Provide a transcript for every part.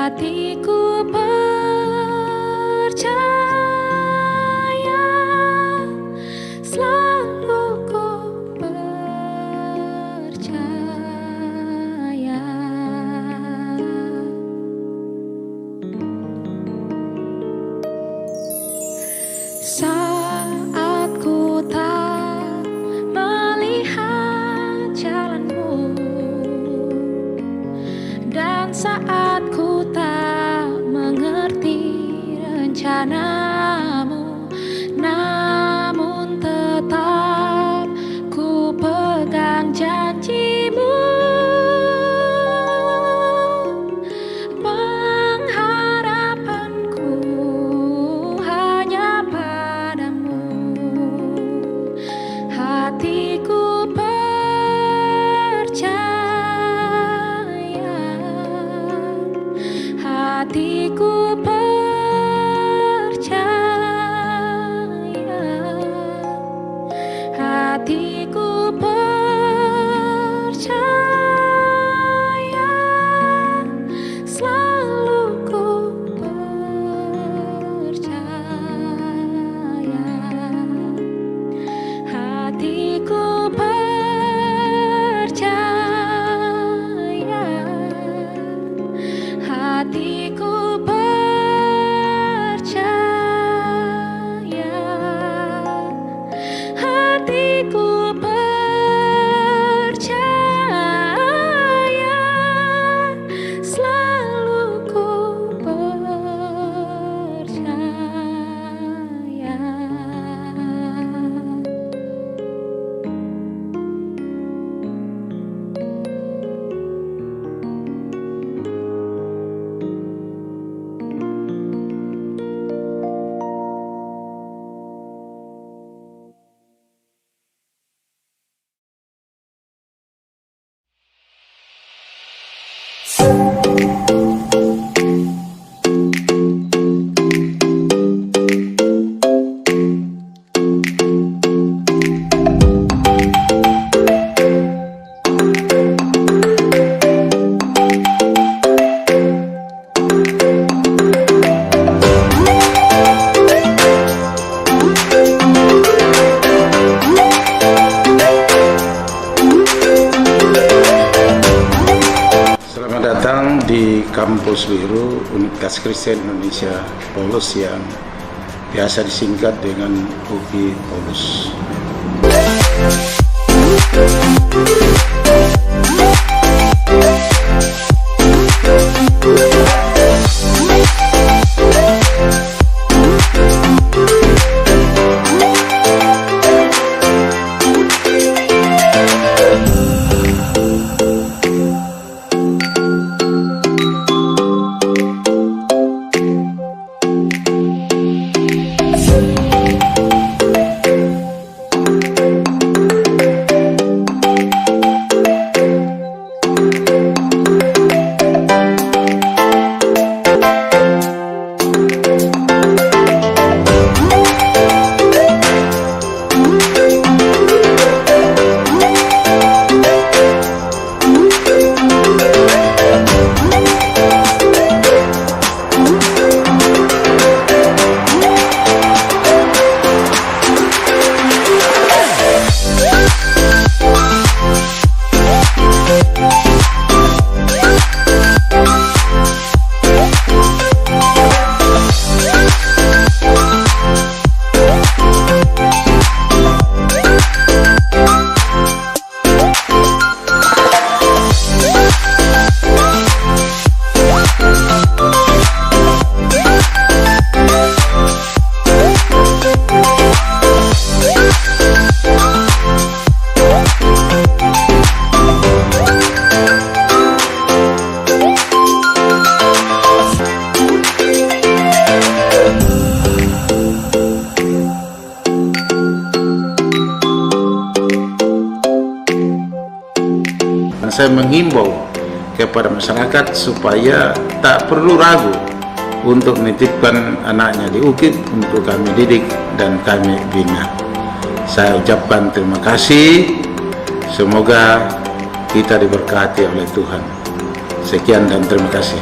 Hatiku percaya, selalu ku percaya. Saat ku tak melihat jalanmu, dan saat ku tak mengerti rencanamu, namun tetap ku pegang janjimu. Pengharapanku hanya padamu. Hatiku percaya, hatiku percaya, hatiku percaya, selalu ku percaya. Hatiku percaya, hatiku percaya, hatiku percaya, selalu ku percaya. Selamat datang di Kampus Biru Universitas Kristen Indonesia Paulus yang biasa disingkat dengan UPI Paulus. Saya menghimbau kepada masyarakat supaya tak perlu ragu untuk menitipkan anaknya di UKIP untuk kami didik dan kami bina. Saya ucapkan terima kasih. Semoga kita diberkati oleh Tuhan. Sekian dan terima kasih.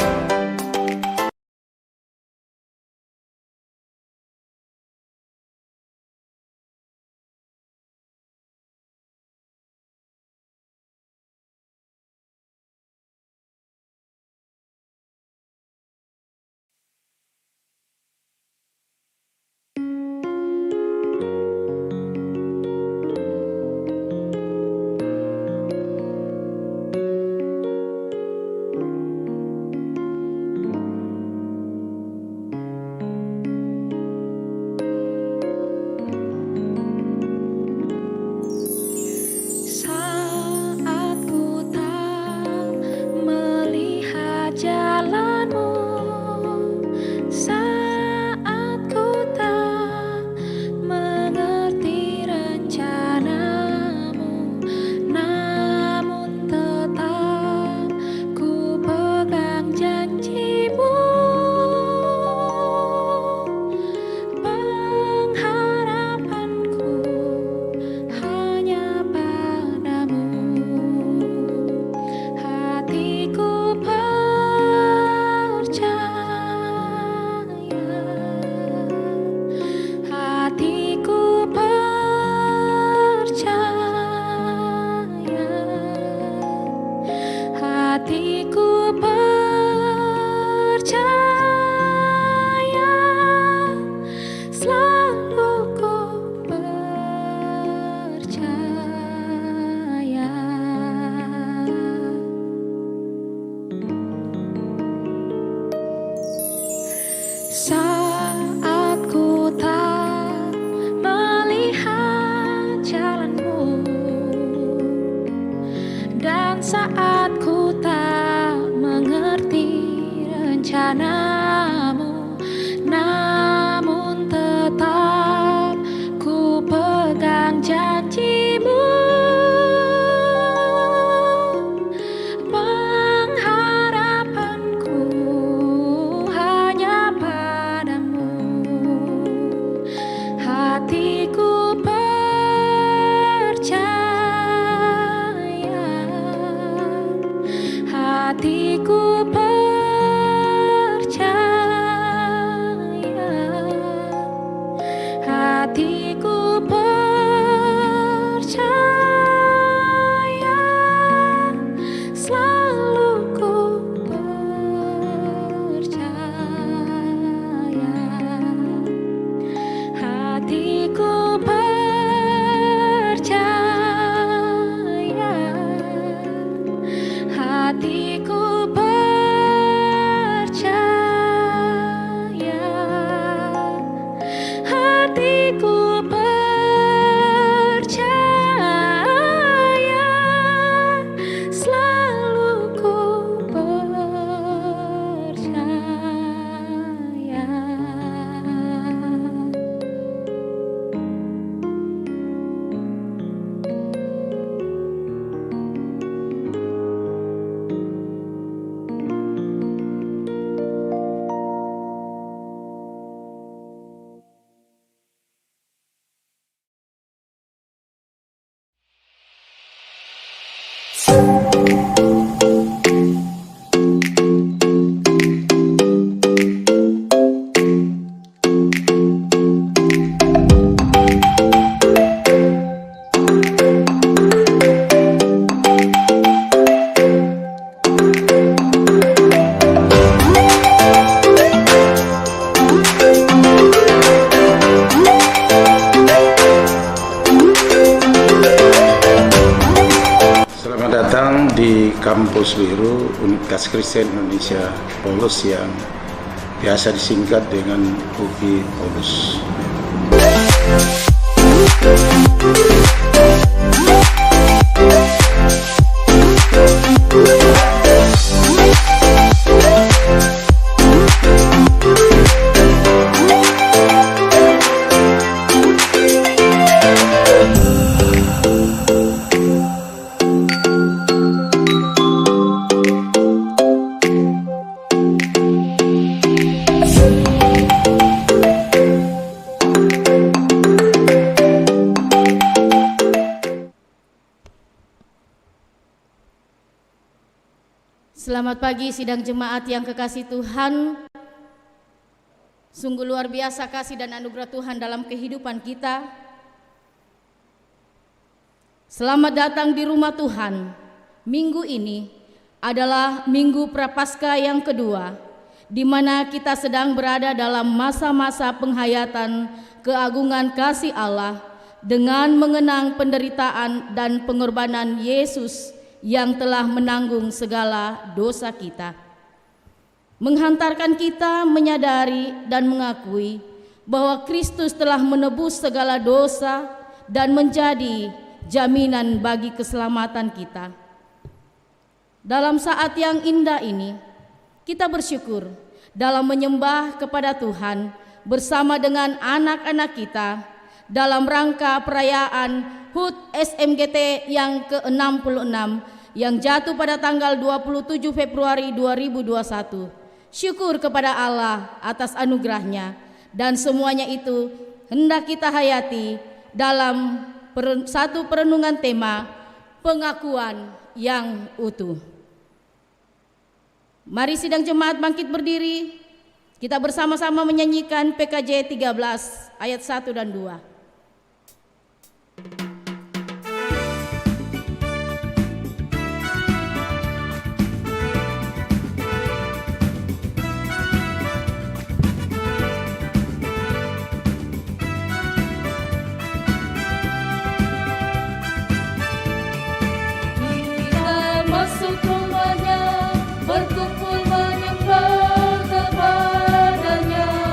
Saat ku tak melihat jalanmu, dan saat ku tak mengerti rencanamu, namun tetap ku pegang janjimu. Pengharapanku hanya padamu, hatiku percaya, hatiku percaya, hatiku percaya, selalu ku percaya, hatiku percaya, hatiku percaya, hatiku percaya, selalu ku percaya. Selamat datang di Kampus Biru Universitas Kristen Indonesia Paulus yang biasa disingkat dengan UKI Paulus. Selamat pagi sidang jemaat yang kekasih Tuhan. Sungguh luar biasa kasih dan anugerah Tuhan dalam kehidupan kita. Selamat datang di rumah Tuhan. Minggu ini adalah Minggu Prapaskah yang kedua, di mana kita sedang berada dalam masa-masa penghayatan keagungan kasih Allah dengan mengenang penderitaan dan pengorbanan Yesus yang telah menanggung segala dosa kita, menghantarkan kita menyadari dan mengakui bahwa Kristus telah menebus segala dosa dan menjadi jaminan bagi keselamatan kita. Dalam saat yang indah ini, kita bersyukur dalam menyembah kepada Tuhan bersama dengan anak-anak kita dalam rangka perayaan HUT SMGT yang ke-66 yang jatuh pada tanggal 27 Februari 2021. Syukur kepada Allah atas anugerahnya, dan semuanya itu hendak kita hayati dalam satu perenungan tema pengakuan yang utuh. Mari sidang jemaat bangkit berdiri, kita bersama-sama menyanyikan PKJ 13 ayat 1 dan 2. Berkumpul menyembah kepadanya,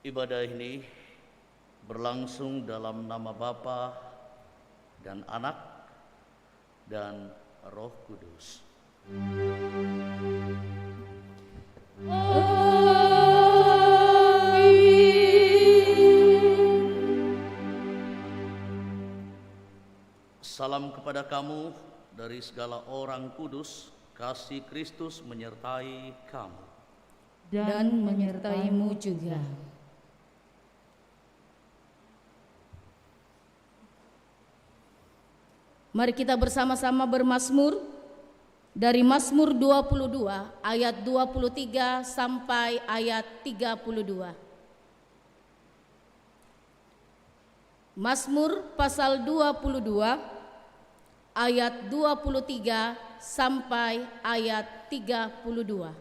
Ibadah ini berlangsung dalam nama Bapa dan Anak dan Roh Kudus. Salam kepada kamu dari segala orang kudus, kasih Kristus menyertai kamu. Dan menyertaimu juga. Mari kita bersama-sama bermazmur dari Mazmur 22 ayat 23 sampai ayat 32. Mazmur pasal 22 ayat 23 sampai ayat 32.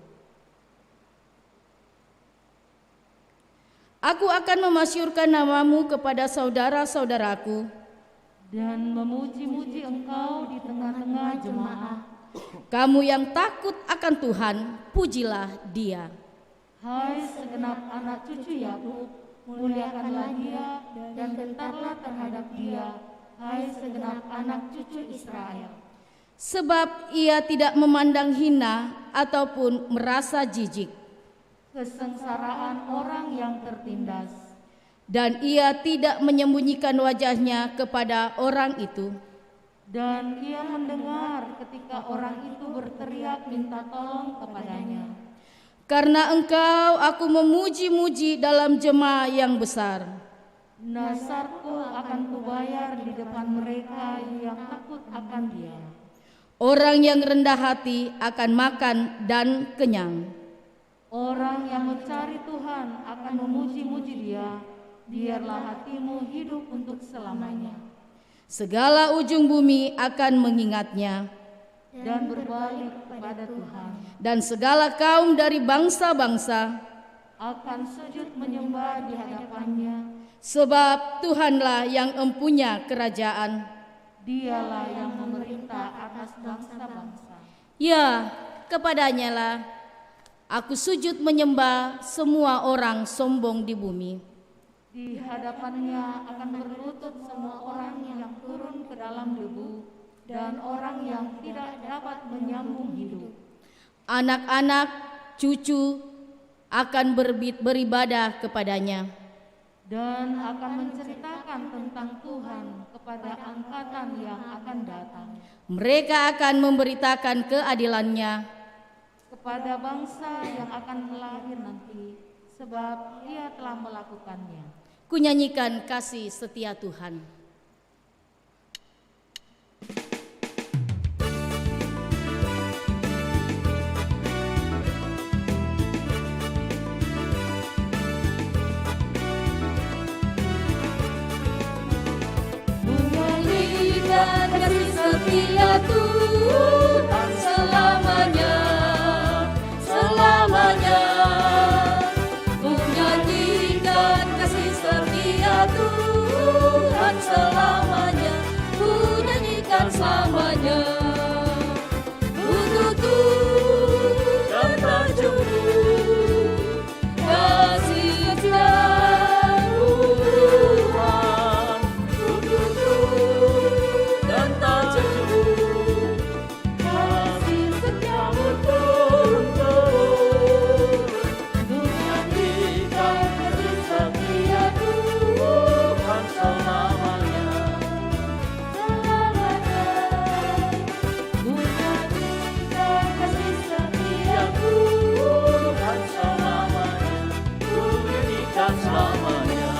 Aku akan memasyurkan namamu kepada saudara-saudaraku dan memuji-muji Engkau di tengah-tengah jemaah. Kamu yang takut akan Tuhan, pujilah Dia. Hai segenap anak cucu Yakub, muliakanlah Dia dan gentarlah terhadap Dia. Hai segenap anak cucu Israel. Sebab Ia tidak memandang hina ataupun merasa jijik, Kesengsaraan orang yang tertindas, dan Ia tidak menyembunyikan wajahnya kepada orang itu. dan Ia mendengar ketika orang itu berteriak minta tolong kepadanya. Karena Engkau aku memuji-muji dalam jemaah yang besar. Nasarku akan kubayar di depan mereka yang takut akan Dia. Orang yang rendah hati akan makan dan kenyang. Orang yang mencari Tuhan akan memuji-muji Dia. Biarlah hatimu hidup untuk selamanya. Segala ujung bumi akan mengingatnya, Dan berbalik kepada Tuhan. dan segala kaum dari bangsa-bangsa, Akan sujud menyembah di hadapannya. sebab Tuhanlah yang empunya kerajaan. Dialah yang memerintah atas bangsa-bangsa. Ya, kepadanya lah aku sujud menyembah semua orang sombong di bumi. Di hadapannya akan berlutut semua orang yang turun ke dalam debu dan orang yang tidak dapat menyambung hidup. Anak-anak, cucu akan beribadah kepadanya, Dan akan menceritakan tentang Tuhan kepada angkatan yang akan datang. mereka akan memberitakan keadilannya Kepada bangsa yang akan lahir nanti, sebab Ia telah melakukannya. Kunyanyikan kasih setia Tuhan. Menyanyikan kasih setia Tuhan selamanya, selamanya. Menyanyikan kasih setia Tuhan selamanya, ku nyanyikan selamanya. Tutup dan terjun kasih setia Tuhan, tutup dan terjun kasih setiamu turun. Menyanyikan kasih setia Tuhan selamanya, selamanya. Menyanyikan kasih setia Tuhan selamanya, menyanyikan selamanya.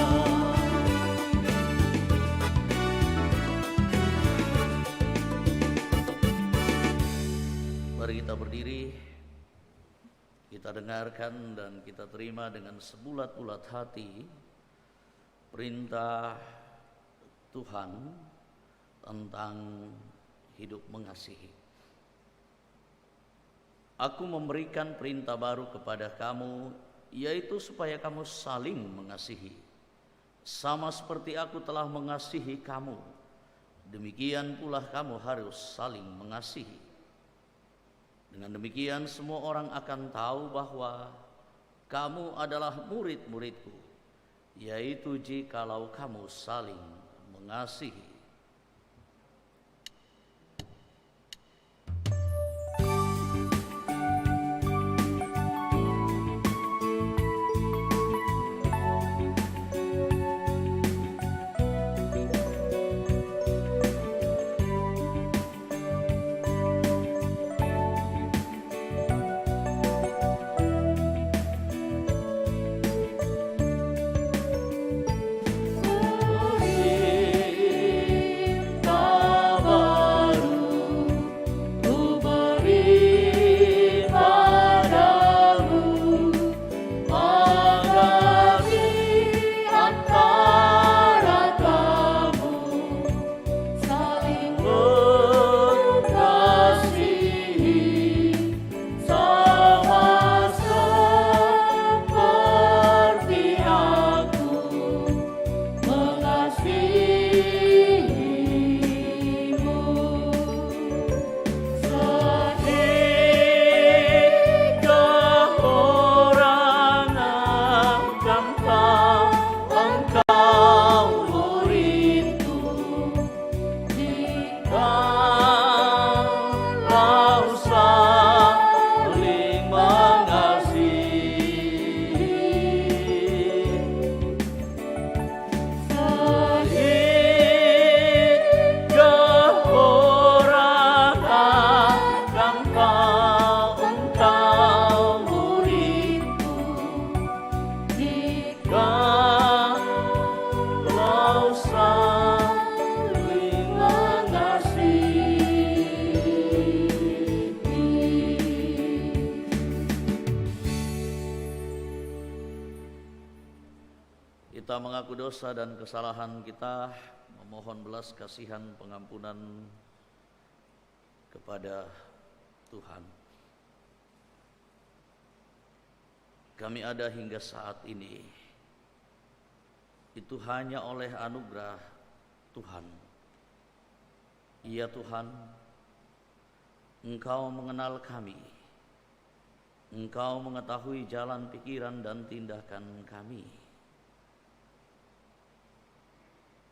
Mari kita berdiri, kita dengarkan dan kita terima dengan sebulat-bulat hati perintah Tuhan tentang hidup mengasihi. Aku memberikan perintah baru kepada kamu, yaitu supaya kamu saling mengasihi. Sama seperti aku telah mengasihi kamu, demikian pula kamu harus saling mengasihi. Dengan demikian semua orang akan tahu bahwa kamu adalah murid-muridku, yaitu jikalau kamu saling mengasihi. Kita mengaku dosa dan kesalahan kita, memohon belas kasihan pengampunan kepada Tuhan. Kami ada hingga saat ini, itu hanya oleh anugerah Tuhan. Ya Tuhan, Engkau mengenal kami, Engkau mengetahui jalan pikiran dan tindakan kami.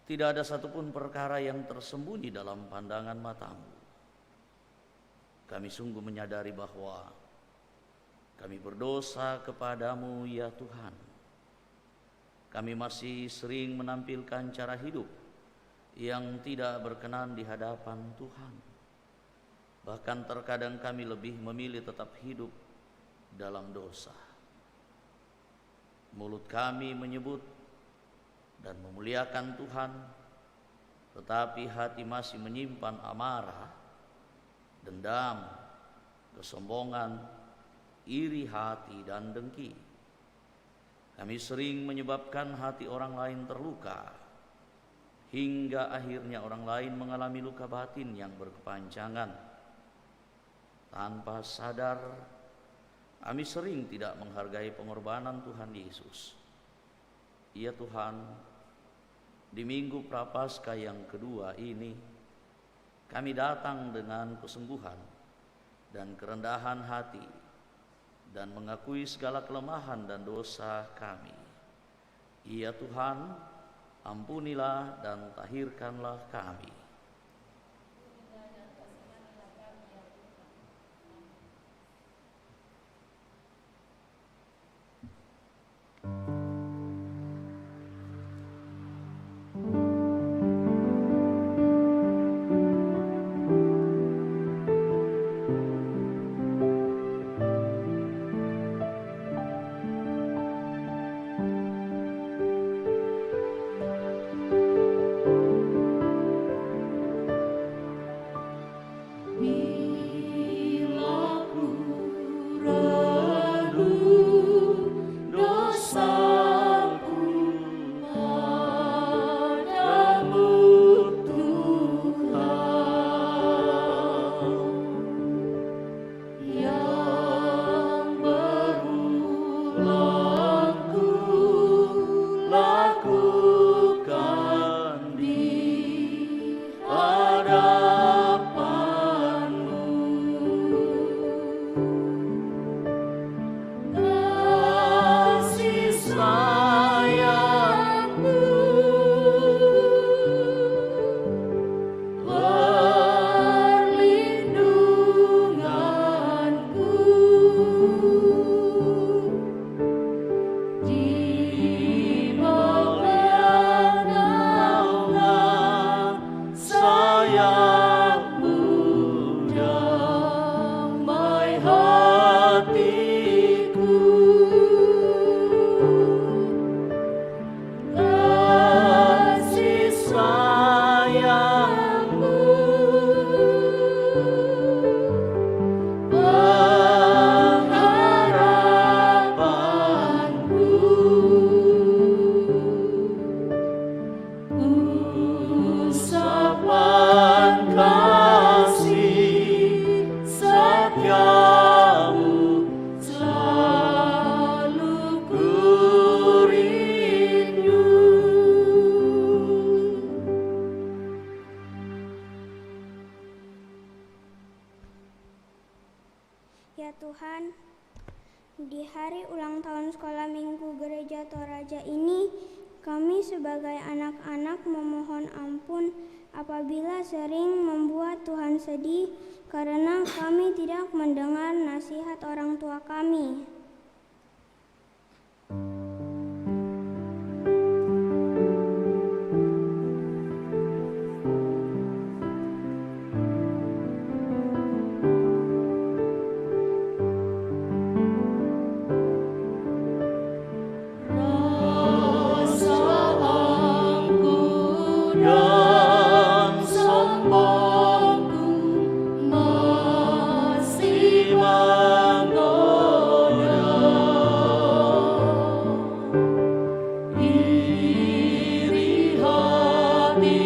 Tidak ada satupun perkara yang tersembunyi dalam pandangan matamu. Kami sungguh menyadari bahwa kami berdosa kepadamu ya Tuhan. Kami masih sering menampilkan cara hidup yang tidak berkenan di hadapan Tuhan. Bahkan terkadang kami lebih memilih tetap hidup dalam dosa. Mulut kami menyebut dan memuliakan Tuhan, tetapi hati masih menyimpan amarah, dendam, kesombongan, iri hati, dan dengki. Kami sering menyebabkan hati orang lain terluka, hingga akhirnya orang lain mengalami luka batin yang berkepanjangan. Tanpa sadar, kami sering tidak menghargai pengorbanan Tuhan Yesus. Ya Tuhan, di Minggu Prapaskah yang kedua ini, kami datang dengan kesungguhan dan kerendahan hati dan mengakui segala kelemahan dan dosa kami. Ya Tuhan, ampunilah dan tahirkanlah kami. sayangmu damai hatiku, kasih sayangmu pengharapanku, usapan kasih setiamu selalu ku rindu. Ya Tuhan, di hari ulang tahun sekolah Minggu Gereja Toraja ini, kami sebagai anak-anak memohon ampun apabila sering membuat Tuhan sedih karena kami tidak mendengar nasihat orang tua kami. Rasa angkuh dan sombongku masih menggoda. Iri hati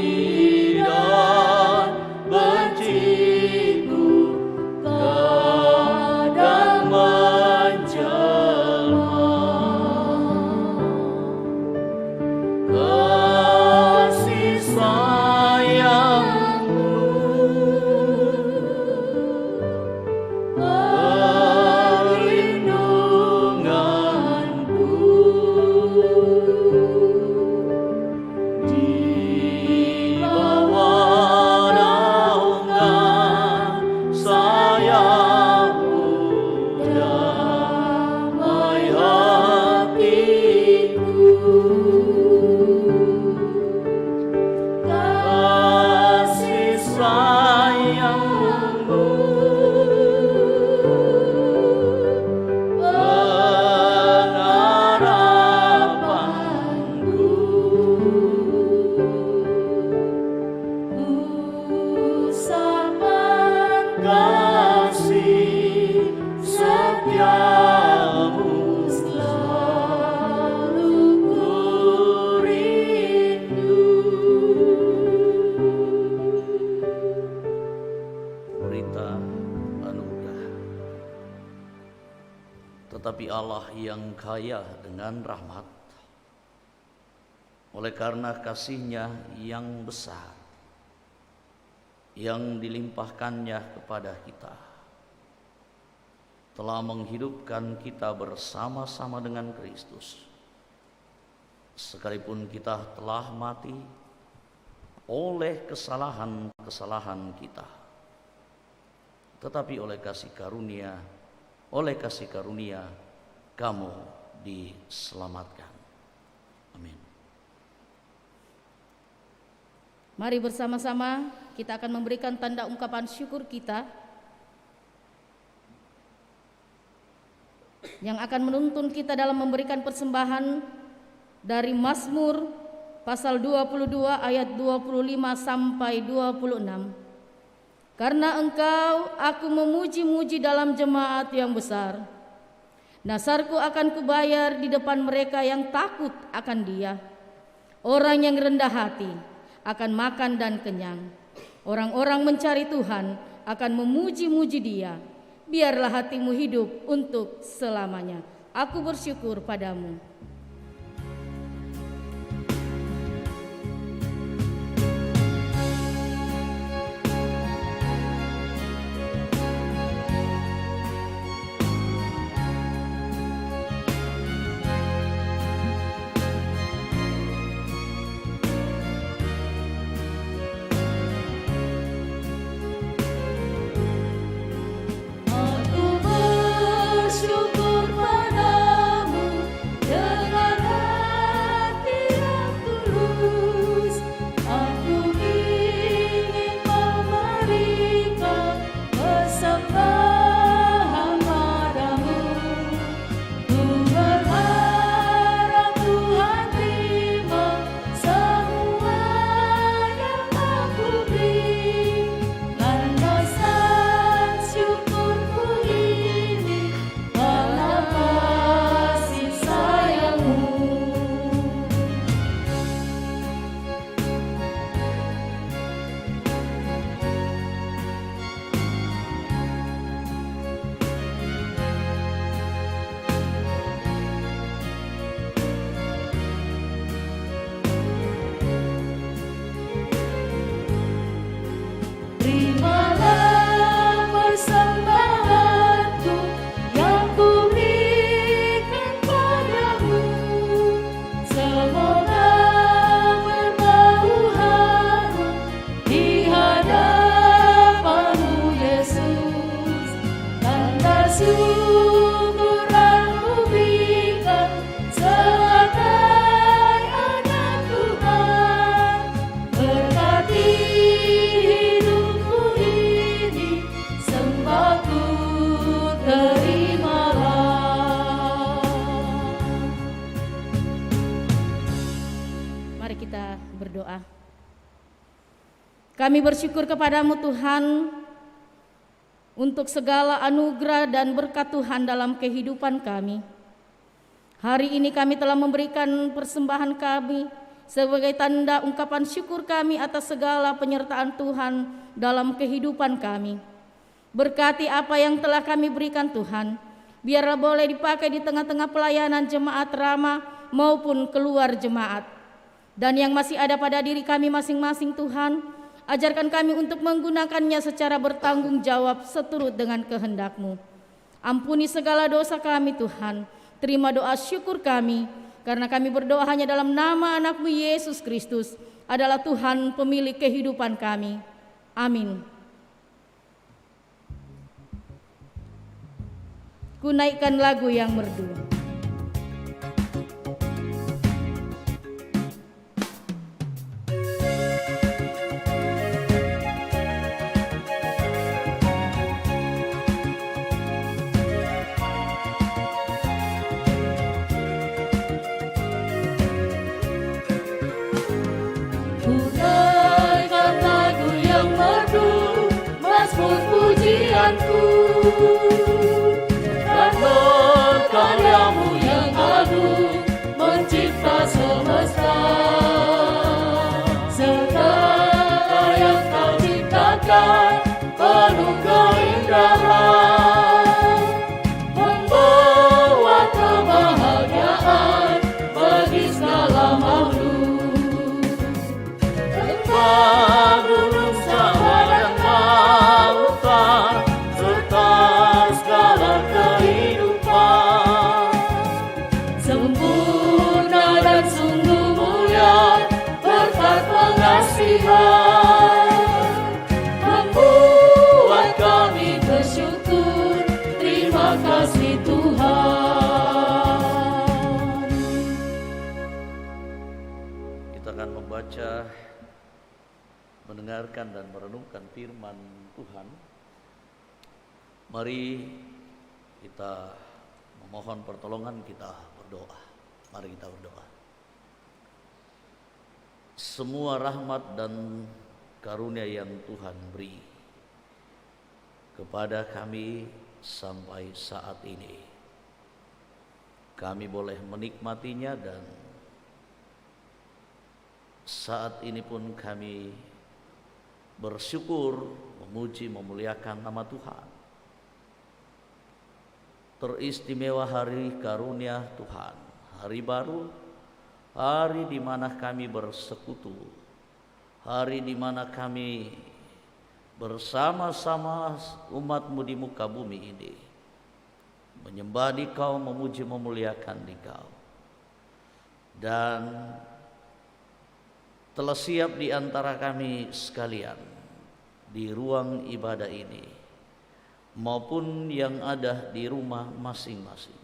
dan benciku kadang menjelma. Kasih sayangmu perlindunganku, di bawah naungan sayangmu damai hatiku, kasih sayangmu pengharapanku, usapan kasih setiamu selalu ku rindu. Berita anugerah. Tetapi Allah yang kaya dengan rahmat, oleh karena kasih-Nya yang besar yang dilimpahkannya kepada kita, telah menghidupkan kita bersama-sama dengan Kristus, sekalipun kita telah mati oleh kesalahan-kesalahan kita. Tetapi oleh kasih karunia kamu diselamatkan. Amin. Mari bersama-sama kita akan memberikan tanda ungkapan syukur kita yang akan menuntun kita dalam memberikan persembahan dari Mazmur pasal 22 ayat 25 sampai 26. Karena Engkau aku memuji-muji dalam jemaat yang besar, nasarku akan kubayar di depan mereka yang takut akan Dia. Orang yang rendah hati akan makan dan kenyang. Orang-orang mencari Tuhan akan memuji-muji Dia. Biarlah hatimu hidup untuk selamanya. Aku bersyukur padamu. Aku bersyukur padamu dengan Kami bersyukur kepadamu Tuhan untuk segala anugerah dan berkat Tuhan dalam kehidupan kami. Hari ini kami telah memberikan persembahan kami sebagai tanda ungkapan syukur kami atas segala penyertaan Tuhan dalam kehidupan kami. Berkati apa yang telah kami berikan Tuhan, biarlah boleh dipakai di tengah-tengah pelayanan jemaat Rama maupun keluar jemaat. Dan yang masih ada pada diri kami masing-masing Tuhan, ajarkan kami untuk menggunakannya secara bertanggung jawab seturut dengan kehendak-Mu. Ampuni segala dosa kami Tuhan. Terima doa syukur kami, karena kami berdoa hanya dalam nama anak-Mu Yesus Kristus adalah Tuhan pemilik kehidupan kami. Amin. Ku naikkan lagu yang merdu. Karena karyamu yang agung mencipta semesta, segala yang kau ciptakan penuh keindahan, membawa kebahagiaan bagi segala makhluk. Lembah, gunung, sawah dan lautan serta segala kehidupan, sempurna dan sungguh mulia berkat pengasihan, membuat kami bersyukur. Terima kasih Tuhan. Kita akan membaca, mendengarkan dan merenungkan firman Tuhan. Mari kita memohon pertolongan, kita berdoa. Mari kita berdoa. Semua rahmat dan karunia yang Tuhan beri kepada kami sampai saat ini, kami boleh menikmatinya, dan saat ini pun kami bersyukur, memuji, memuliakan nama Tuhan. Teristimewa hari karunia Tuhan, hari baru, hari di mana kami bersekutu, hari di mana kami bersama-sama umat-Mu di muka bumi ini menyembah Dikau, memuji, memuliakan Dikau, dan telah siap di antara kami sekalian di ruang ibadah ini maupun yang ada di rumah masing-masing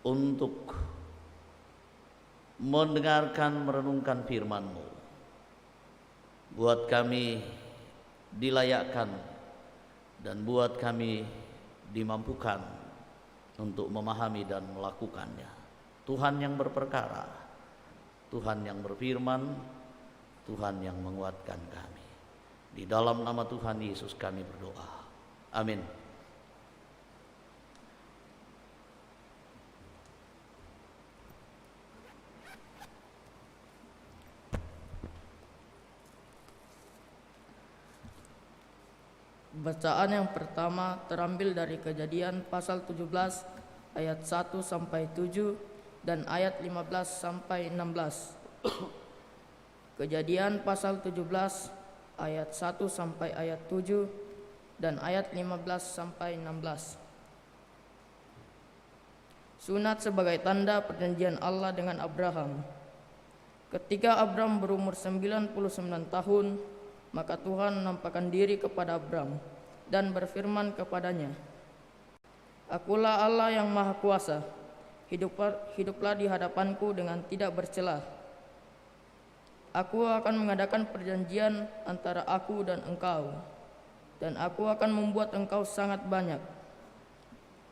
untuk mendengarkan, merenungkan firman-Mu. Buat kami dilayakkan dan buat kami dimampukan untuk memahami dan melakukannya. Tuhan yang berperkara, Tuhan yang berfirman, Tuhan yang menguatkan kami. Di dalam nama Tuhan Yesus kami berdoa. Amin. Bacaan yang pertama terambil dari Kejadian pasal 17 ayat 1 sampai 7 dan ayat 15 sampai 16. Kejadian pasal 17 ayat 1 sampai ayat 7 dan ayat 15 sampai 16. Sunat sebagai tanda perjanjian Allah dengan Abraham. Ketika Abram berumur 99 tahun, maka Tuhan menampakkan diri kepada Abram dan berfirman kepadanya, "Akulah Allah yang Maha Kuasa, hiduplah di hadapanku dengan tidak bercelah. Aku akan mengadakan perjanjian antara aku dan engkau, dan aku akan membuat engkau sangat banyak."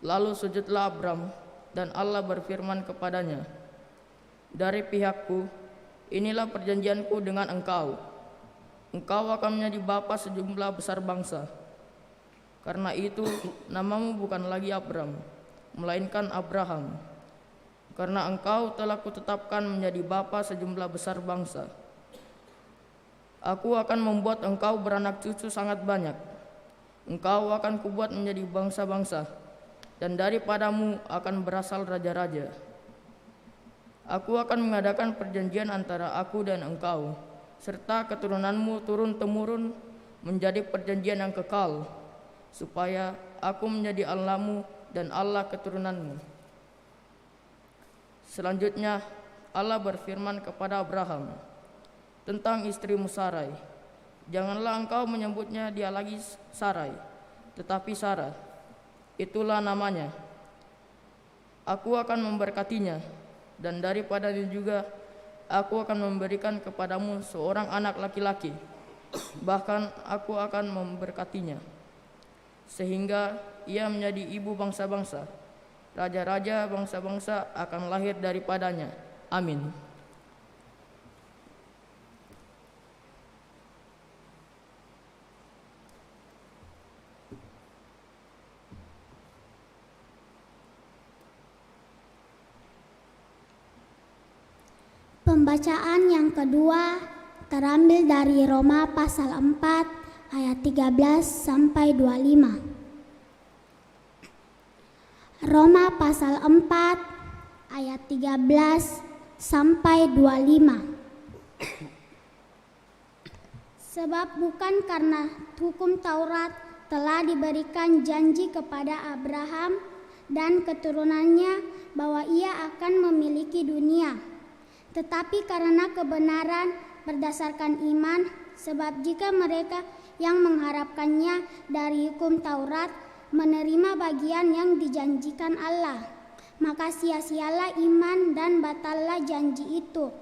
Lalu sujudlah Abram, dan Allah berfirman kepadanya, "Dari pihakku, inilah perjanjianku dengan engkau. engkau akan menjadi bapa sejumlah besar bangsa. Karena itu namamu bukan lagi Abram, melainkan Abraham, karena engkau telah kutetapkan menjadi bapa sejumlah besar bangsa. Aku akan membuat engkau beranak cucu sangat banyak. Engkau akan kubuat menjadi bangsa-bangsa, dan daripadamu akan berasal raja-raja. Aku akan mengadakan perjanjian antara aku dan engkau, serta keturunanmu turun-temurun menjadi perjanjian yang kekal, supaya aku menjadi Allahmu dan Allah keturunanmu. Selanjutnya Allah berfirman kepada Abraham tentang istrimu Sarai, janganlah engkau menyebutnya dia lagi Sarai, tetapi Sarah, itulah namanya. Aku akan memberkatinya, dan daripadanya juga aku akan memberikan kepadamu seorang anak laki-laki. Bahkan aku akan memberkatinya, sehingga ia menjadi ibu bangsa-bangsa. Raja-raja bangsa-bangsa akan lahir daripadanya. Amin. Pembacaan yang kedua terambil dari Roma pasal 4 ayat 13 sampai 25. Roma pasal 4 ayat 13 sampai 25. Sebab bukan karena hukum Taurat telah diberikan janji kepada Abraham dan keturunannya bahwa ia akan memiliki dunia, tetapi karena kebenaran berdasarkan iman. Sebab jika mereka yang mengharapkannya dari hukum Taurat menerima bagian yang dijanjikan Allah, maka sia-sialah iman dan batallah janji itu.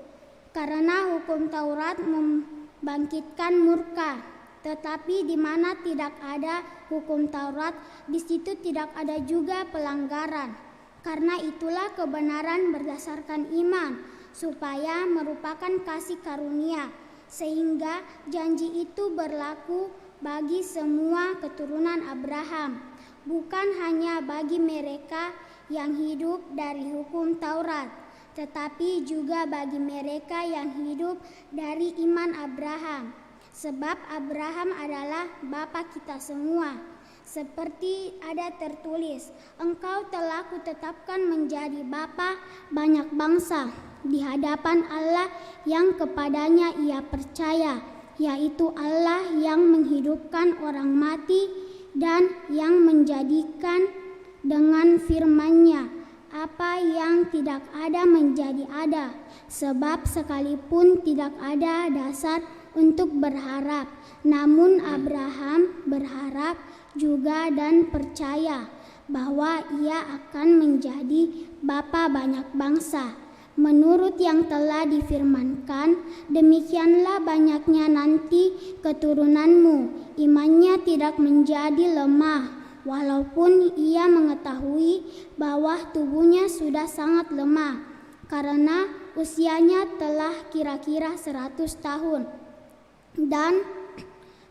Karena hukum Taurat membangkitkan murka, tetapi di mana tidak ada hukum Taurat, di situ tidak ada juga pelanggaran. Karena itulah kebenaran berdasarkan iman, supaya merupakan kasih karunia, sehingga janji itu berlaku bagi semua keturunan Abraham, bukan hanya bagi mereka yang hidup dari hukum Taurat, tetapi juga bagi mereka yang hidup dari iman Abraham. Sebab Abraham adalah bapa kita semua. Seperti ada tertulis, engkau telah kutetapkan menjadi bapa banyak bangsa di hadapan Allah yang kepadanya ia percaya, yaitu Allah yang menghidupkan orang mati dan yang menjadikan dengan firman-Nya apa yang tidak ada menjadi ada. Sebab sekalipun tidak ada dasar untuk berharap, namun Abraham berharap juga dan percaya bahwa ia akan menjadi bapa banyak bangsa, menurut yang telah difirmankan, demikianlah banyaknya nanti keturunanmu. Imannya tidak menjadi lemah, walaupun ia mengetahui bahwa tubuhnya sudah sangat lemah, karena usianya telah kira-kira 100 tahun, dan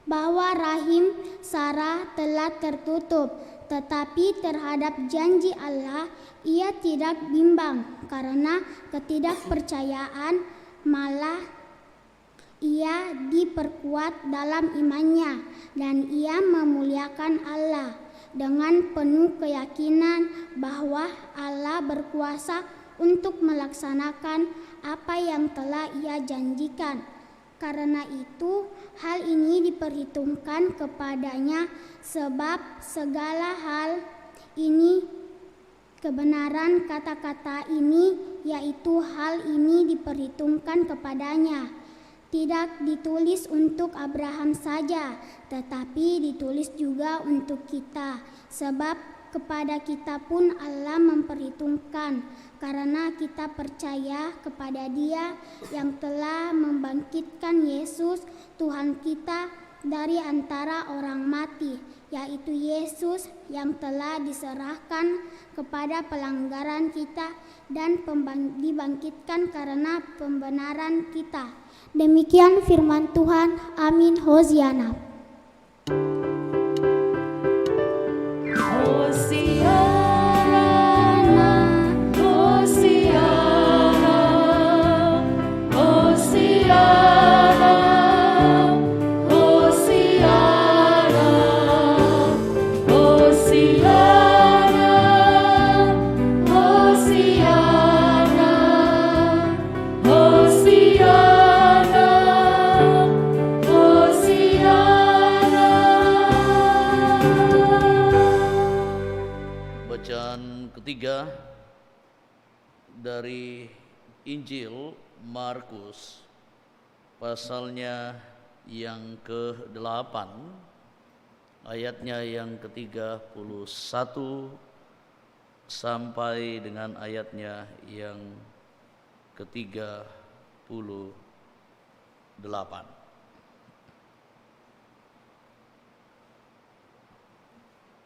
bahwa rahim Sarah telah tertutup. Tetapi terhadap janji Allah ia tidak bimbang karena ketidakpercayaan, malah ia diperkuat dalam imannya, dan ia memuliakan Allah dengan penuh keyakinan bahwa Allah berkuasa untuk melaksanakan apa yang telah ia janjikan. Karena itu hal ini diperhitungkan kepadanya, sebab segala hal ini, kebenaran kata-kata ini, yaitu hal ini diperhitungkan kepadanya, tidak ditulis untuk Abraham saja, tetapi ditulis juga untuk kita, sebab kepada kita pun Allah memperhitungkan, karena kita percaya kepada Dia yang telah membangkitkan Yesus Tuhan kita dari antara orang mati, yaitu Yesus yang telah diserahkan kepada pelanggaran kita dan dibangkitkan karena pembenaran kita. Demikian firman Tuhan. Amin. Hosiana. Bacaan ketiga dari Injil Markus, pasalnya yang ke-8, ayatnya yang ke-31 sampai dengan ayatnya yang ke-38.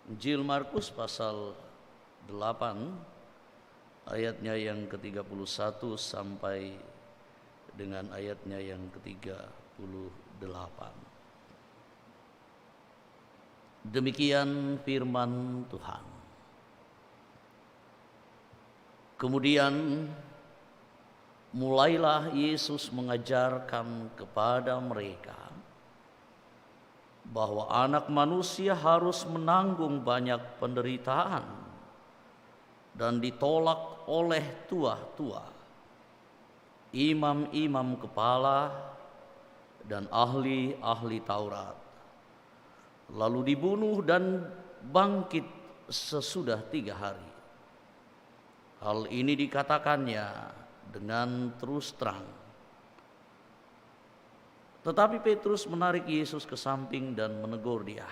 Injil Markus pasal 8 ayatnya yang ke-31 sampai dengan ayatnya yang ke-38. Demikian firman Tuhan. Kemudian mulailah Yesus mengajarkan kepada mereka bahwa anak manusia harus menanggung banyak penderitaan dan ditolak oleh tua-tua, imam-imam kepala, dan ahli-ahli Taurat, lalu dibunuh dan bangkit sesudah 3 hari. Hal ini dikatakannya dengan terus terang. Tetapi Petrus menarik Yesus ke samping dan menegur dia.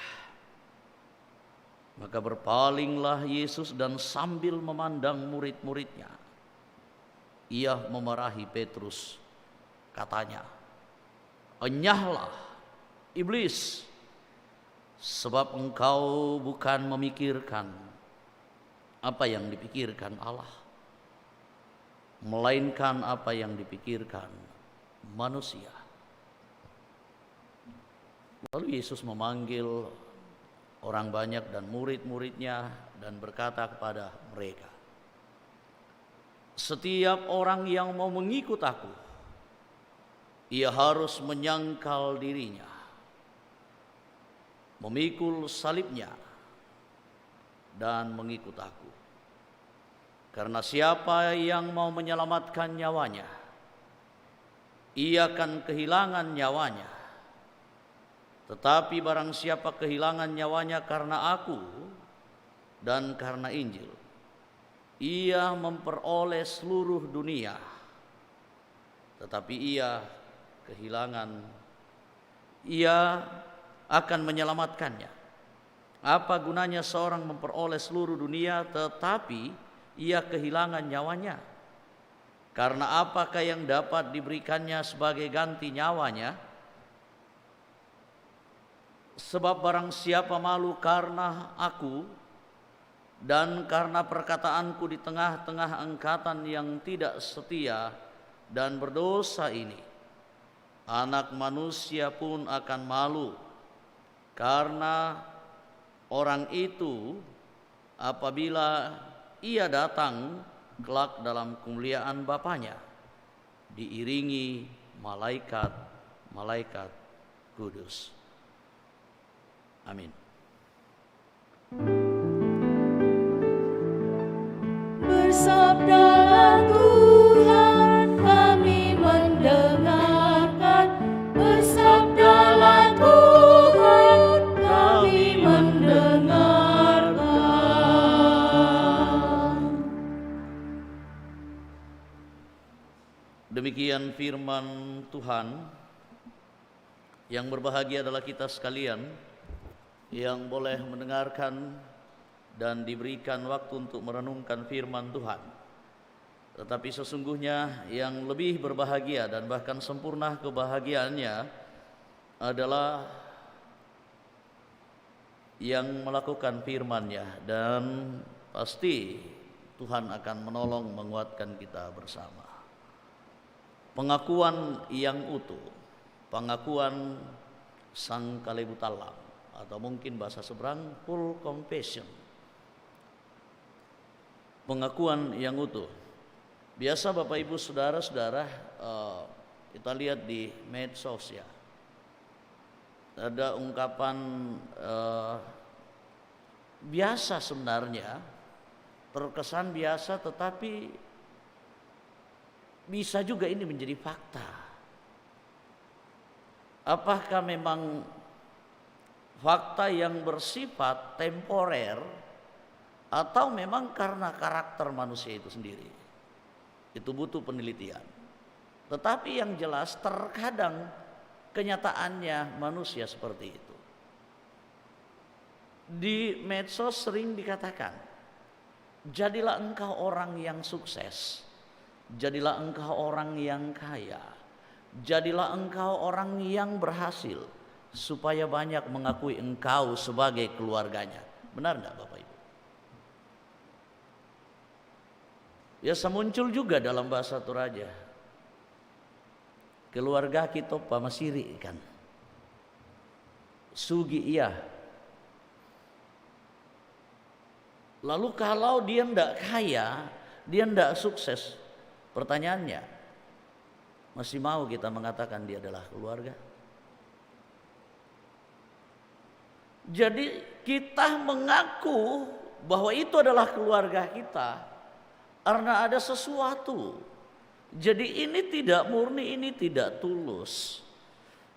Maka berpalinglah Yesus dan sambil memandang murid-muridnya, ia memarahi Petrus, katanya, "Enyahlah, iblis, sebab engkau bukan memikirkan apa yang dipikirkan Allah, melainkan apa yang dipikirkan manusia." Lalu Yesus memanggil orang banyak dan murid-muridnya dan berkata kepada mereka, "Setiap orang yang mau mengikut aku, ia harus menyangkal dirinya, memikul salibnya, dan mengikut aku. Karena siapa yang mau menyelamatkan nyawanya, ia akan kehilangan nyawanya. Tetapi barang siapa kehilangan nyawanya karena aku dan karena Injil, ia memperoleh seluruh dunia, tetapi ia akan menyelamatkannya. Apa gunanya seorang memperoleh seluruh dunia tetapi ia kehilangan nyawanya? Karena apakah yang dapat diberikannya sebagai ganti nyawanya? Sebab barang siapa malu karena aku dan karena perkataanku di tengah-tengah angkatan yang tidak setia dan berdosa ini, Anak Manusia pun akan malu karena orang itu apabila ia datang kelak dalam kemuliaan Bapanya, diiringi malaikat-malaikat kudus. Amin. Bersabdalah Tuhan, kami mendengarkan. Bersabdalah Tuhan, kami mendengarkan. Demikian firman Tuhan. Yang berbahagia adalah kita sekalian yang boleh mendengarkan dan diberikan waktu untuk merenungkan firman Tuhan. Tetapi sesungguhnya yang lebih berbahagia dan bahkan sempurna kebahagiaannya adalah yang melakukan firman-Nya, dan pasti Tuhan akan menolong menguatkan kita bersama. Pengakuan yang utuh, pengakuan sang kalebu talam, atau mungkin bahasa seberang full confession. Pengakuan yang utuh. Biasa Bapak Ibu Saudara-saudara, kita lihat di medsos ya, ada ungkapan biasa sebenarnya, terkesan biasa, tetapi bisa juga ini menjadi fakta. Apakah memang fakta yang bersifat temporer, atau memang karena karakter manusia itu sendiri? Itu butuh penelitian. Tetapi yang jelas terkadang kenyataannya manusia seperti itu. Di medsos sering dikatakan, jadilah engkau orang yang sukses, jadilah engkau orang yang kaya, jadilah engkau orang yang berhasil, supaya banyak mengakui engkau sebagai keluarganya. Benar enggak Bapak Ibu? Biasa muncul juga dalam bahasa Toraja, keluarga kita pamasiri kan, sugi iya. Lalu kalau dia ndak kaya, dia ndak sukses, pertanyaannya, masih mau kita mengatakan dia adalah keluarga? Jadi kita mengaku bahwa itu adalah keluarga kita karena ada sesuatu. Jadi ini tidak murni, ini tidak tulus.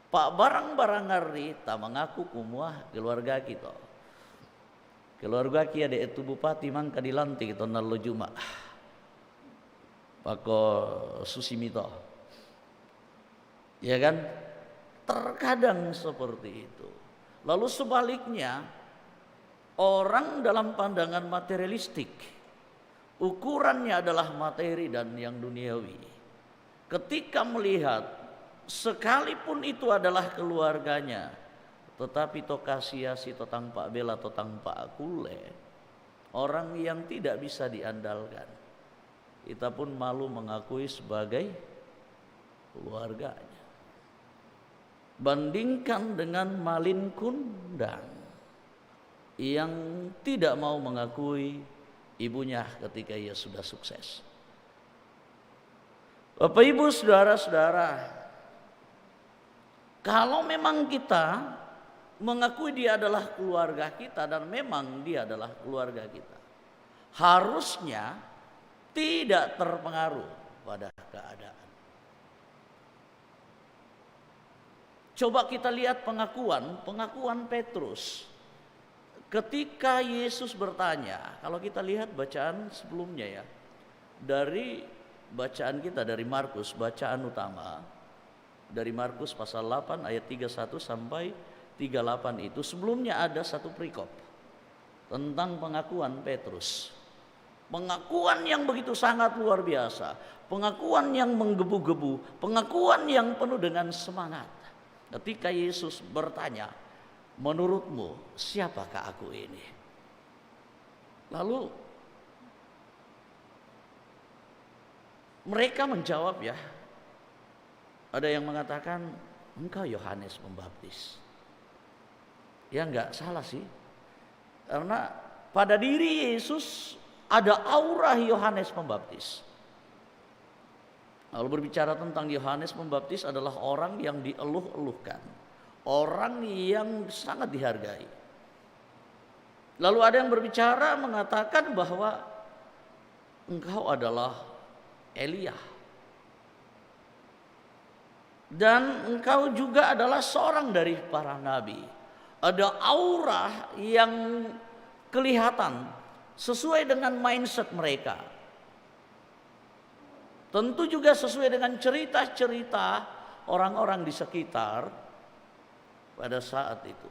Pak barang-barang ngeri tak mengaku kumua keluarga kita. Keluarga kia de itu bupati mangka dilantik itu nalo Juma. Pako Susimito. Ya kan? Terkadang seperti itu. Lalu sebaliknya, orang dalam pandangan materialistik, ukurannya adalah materi dan yang duniawi. Ketika melihat sekalipun itu adalah keluarganya, tetapi to kasiasi to tangpa bela to tangpa akule, orang yang tidak bisa diandalkan, kita pun malu mengakui sebagai keluarganya. Bandingkan dengan malin kundang yang tidak mau mengakui ibunya ketika ia sudah sukses. Bapak Ibu Saudara-saudara, kalau memang kita mengakui dia adalah keluarga kita, dan memang dia adalah keluarga kita, harusnya tidak terpengaruh pada keadaan. Coba kita lihat pengakuan Petrus. Ketika Yesus bertanya, kalau kita lihat bacaan sebelumnya ya, dari bacaan kita dari Markus, bacaan utama dari Markus pasal 8 ayat 31 sampai 38 itu, sebelumnya ada satu perikop tentang pengakuan Petrus. Pengakuan yang begitu sangat luar biasa, pengakuan yang menggebu-gebu, pengakuan yang penuh dengan semangat. Ketika Yesus bertanya, menurutmu siapakah aku ini? Lalu mereka menjawab ya, ada yang mengatakan engkau Yohanes Pembaptis. Ya enggak salah sih, karena pada diri Yesus ada aura Yohanes Pembaptis. Lalu berbicara tentang Yohanes Pembaptis adalah orang yang dieluh-eluhkan, orang yang sangat dihargai. Lalu ada yang berbicara mengatakan bahwa engkau adalah Elia, dan engkau juga adalah seorang dari para nabi. Ada aura yang kelihatan sesuai dengan mindset mereka. Tentu juga sesuai dengan cerita-cerita orang-orang di sekitar pada saat itu.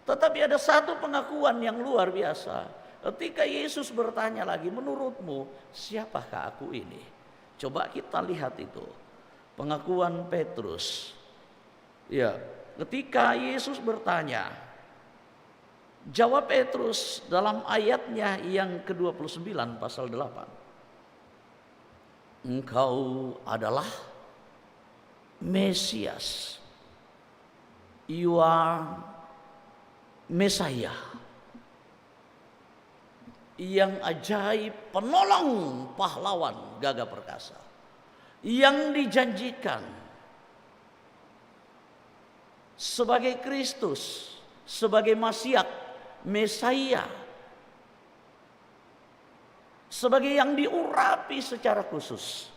Tetapi ada satu pengakuan yang luar biasa. Ketika Yesus bertanya lagi, menurutmu siapakah aku ini? Coba kita lihat itu. Pengakuan Petrus. Ya, ketika Yesus bertanya, Jawab Petrus dalam ayatnya yang ke-29 pasal 8. Engkau adalah Mesias. You are Messiah. Yang ajaib, penolong, pahlawan, gagah perkasa. Yang dijanjikan sebagai Kristus, sebagai Masiak, Mesiah, sebagai yang diurapi secara khusus.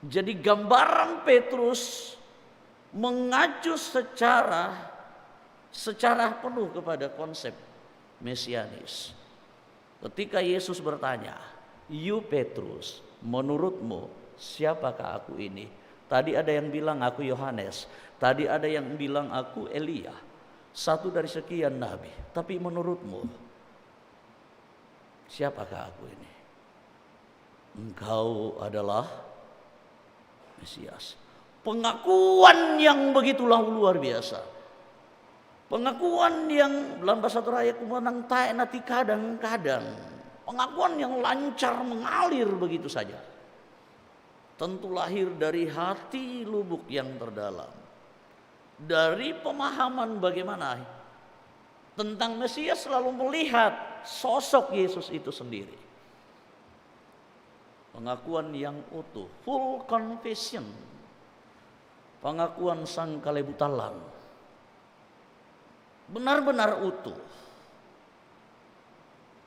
Jadi gambaran Petrus mengacu secara penuh kepada konsep mesianis. Ketika Yesus bertanya, "You Petrus, menurutmu siapakah aku ini?" Tadi ada yang bilang aku Yohanes, tadi ada yang bilang aku Elia, satu dari sekian nabi. Tapi menurutmu siapakah aku ini? Engkau adalah Mesias. Pengakuan yang begitulah luar biasa. Pengakuan yang dalam bahasa Toraya kumenang tae nati kadang-kadang. Pengakuan yang lancar mengalir begitu saja. Tentu lahir dari hati lubuk yang terdalam. Dari pemahaman bagaimana tentang Mesias selalu melihat sosok Yesus itu sendiri. Pengakuan yang utuh, full confession. Pengakuan sang kalebutalang. Benar-benar utuh.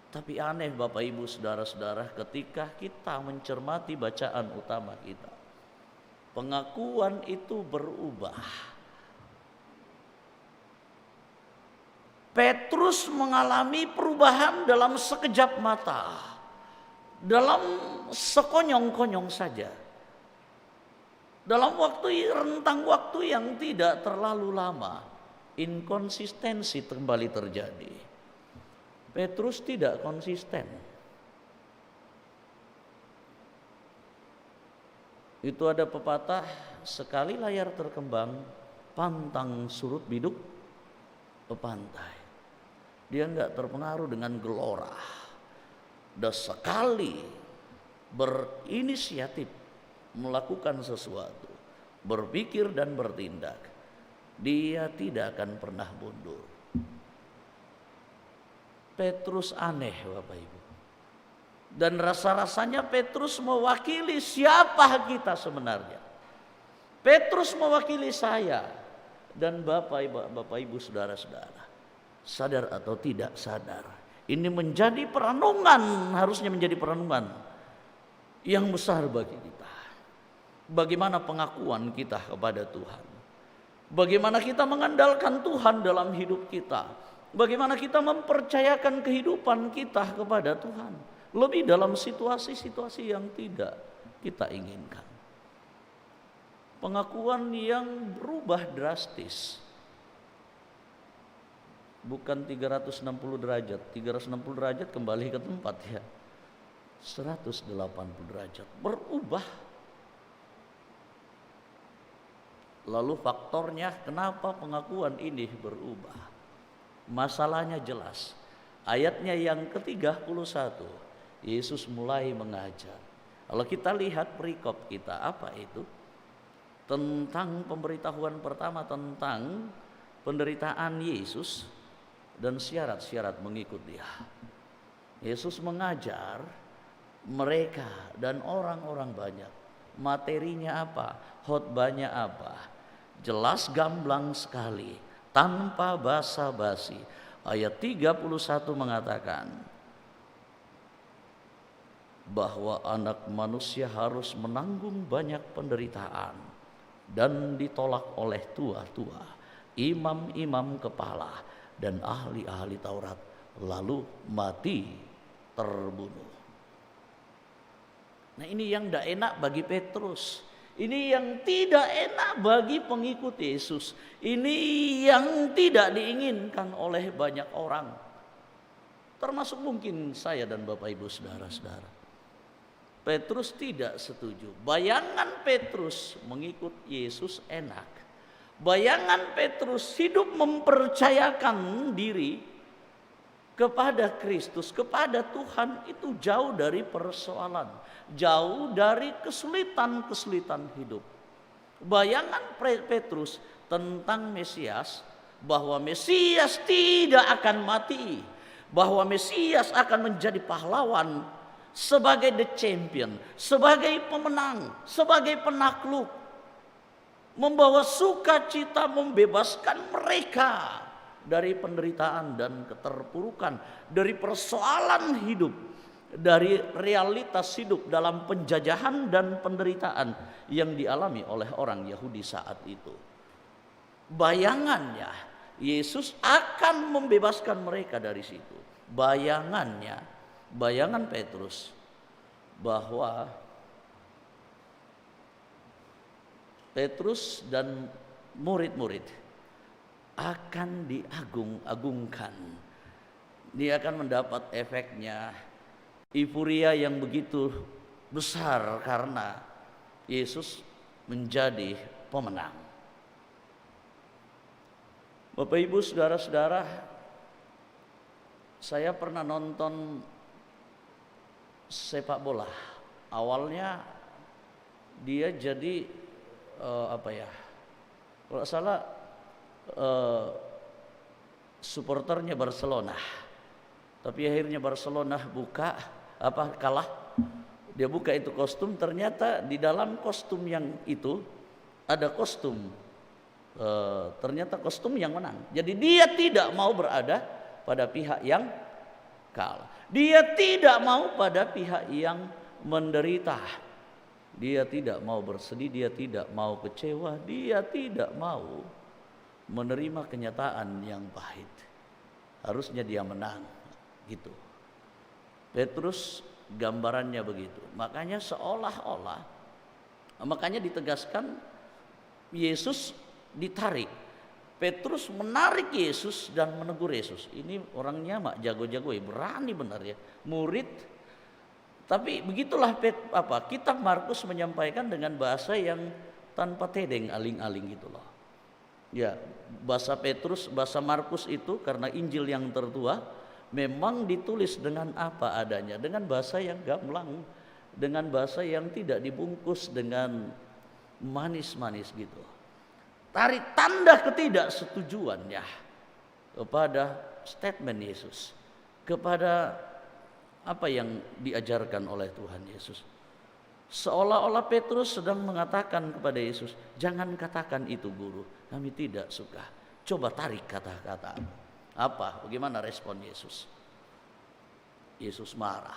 Tapi aneh Bapak Ibu Saudara-saudara, ketika kita mencermati bacaan utama kita, pengakuan itu berubah. Petrus mengalami perubahan dalam sekejap mata, dalam sekonyong-konyong saja, dalam rentang waktu yang tidak terlalu lama. Inkonsistensi kembali terjadi. Petrus tidak konsisten. Itu ada pepatah, sekali layar terkembang, pantang surut biduk pepantai. Dia enggak terpengaruh dengan gelora. Dan sekali berinisiatif melakukan sesuatu, berpikir dan bertindak, dia tidak akan pernah mundur. Petrus aneh Bapak Ibu. Dan rasa-rasanya Petrus mewakili siapa kita sebenarnya. Petrus mewakili saya dan Bapak Ibu Saudara-saudara. Sadar atau tidak sadar, ini menjadi perenungan, harusnya menjadi perenungan yang besar bagi kita. Bagaimana pengakuan kita kepada Tuhan? Bagaimana kita mengandalkan Tuhan dalam hidup kita? Bagaimana kita mempercayakan kehidupan kita kepada Tuhan? Lebih dalam situasi-situasi yang tidak kita inginkan. Pengakuan yang berubah drastis. Bukan 360 derajat. 360 derajat kembali ke tempat ya. 180 derajat. Berubah. Lalu faktornya kenapa pengakuan ini berubah? Masalahnya jelas. Ayatnya yang ke-31, Yesus mulai mengajar. Kalau kita lihat perikop kita, apa itu? Tentang pemberitahuan pertama tentang penderitaan Yesus dan syarat-syarat mengikut Dia. Yesus mengajar mereka dan orang-orang banyak. Materinya apa? Khotbahnya apa? Jelas gamblang sekali, tanpa basa-basi. Ayat 31 mengatakan bahwa anak manusia harus menanggung banyak penderitaan dan ditolak oleh tua-tua, imam-imam kepala dan ahli-ahli Taurat, lalu mati terbunuh. Nah, ini yang tidak enak bagi Petrus. Ini yang tidak enak bagi pengikut Yesus. Ini yang tidak diinginkan oleh banyak orang. Termasuk mungkin saya dan Bapak Ibu Saudara-saudara. Petrus tidak setuju. Bayangan Petrus mengikut Yesus enak. Bayangan Petrus hidup mempercayakan diri kepada Kristus, kepada Tuhan, itu jauh dari persoalan, jauh dari kesulitan-kesulitan hidup. Bayangan Petrus tentang Mesias, bahwa Mesias tidak akan mati, bahwa Mesias akan menjadi pahlawan, sebagai the champion, sebagai pemenang, sebagai penakluk, membawa sukacita, membebaskan mereka dari penderitaan dan keterpurukan, dari persoalan hidup, dari realitas hidup dalam penjajahan dan penderitaan yang dialami oleh orang Yahudi saat itu. Bayangannya, Yesus akan membebaskan mereka dari situ. Bayangannya, bayangan Petrus bahwa Petrus dan murid-murid akan diagung-agungkan. Dia akan mendapat efeknya euforia yang begitu besar karena Yesus menjadi pemenang. Bapak Ibu, saudara-saudara, saya pernah nonton sepak bola. Awalnya dia jadi kalau salah supporternya Barcelona. Tapi akhirnya Barcelona kalah. Dia buka itu kostum, ternyata di dalam kostum yang itu ada kostum. Ternyata kostum yang menang. Jadi dia tidak mau berada pada pihak yang kalah. Dia tidak mau pada pihak yang menderita. Dia tidak mau bersedih, dia tidak mau kecewa, dia tidak mau menerima kenyataan yang pahit. Harusnya dia menang, gitu. Petrus gambarannya begitu. Makanya seolah-olah, makanya ditegaskan Yesus ditarik. Petrus menarik Yesus dan menegur Yesus. Ini orangnya jago-jago, berani benar ya. Murid. Tapi begitulah kitab Markus menyampaikan dengan bahasa yang tanpa tedeng, aling-aling gitu loh. Ya, bahasa Markus itu karena Injil yang tertua memang ditulis dengan apa adanya, dengan bahasa yang gamblang, dengan bahasa yang tidak dibungkus dengan manis-manis gitu. Tarik tanda ketidaksetujuannya kepada statement Yesus, kepada apa yang diajarkan oleh Tuhan Yesus. Seolah-olah Petrus sedang mengatakan kepada Yesus, jangan katakan itu guru, kami tidak suka. Coba tarik kata-kata. Apa? Bagaimana respon Yesus? Yesus marah,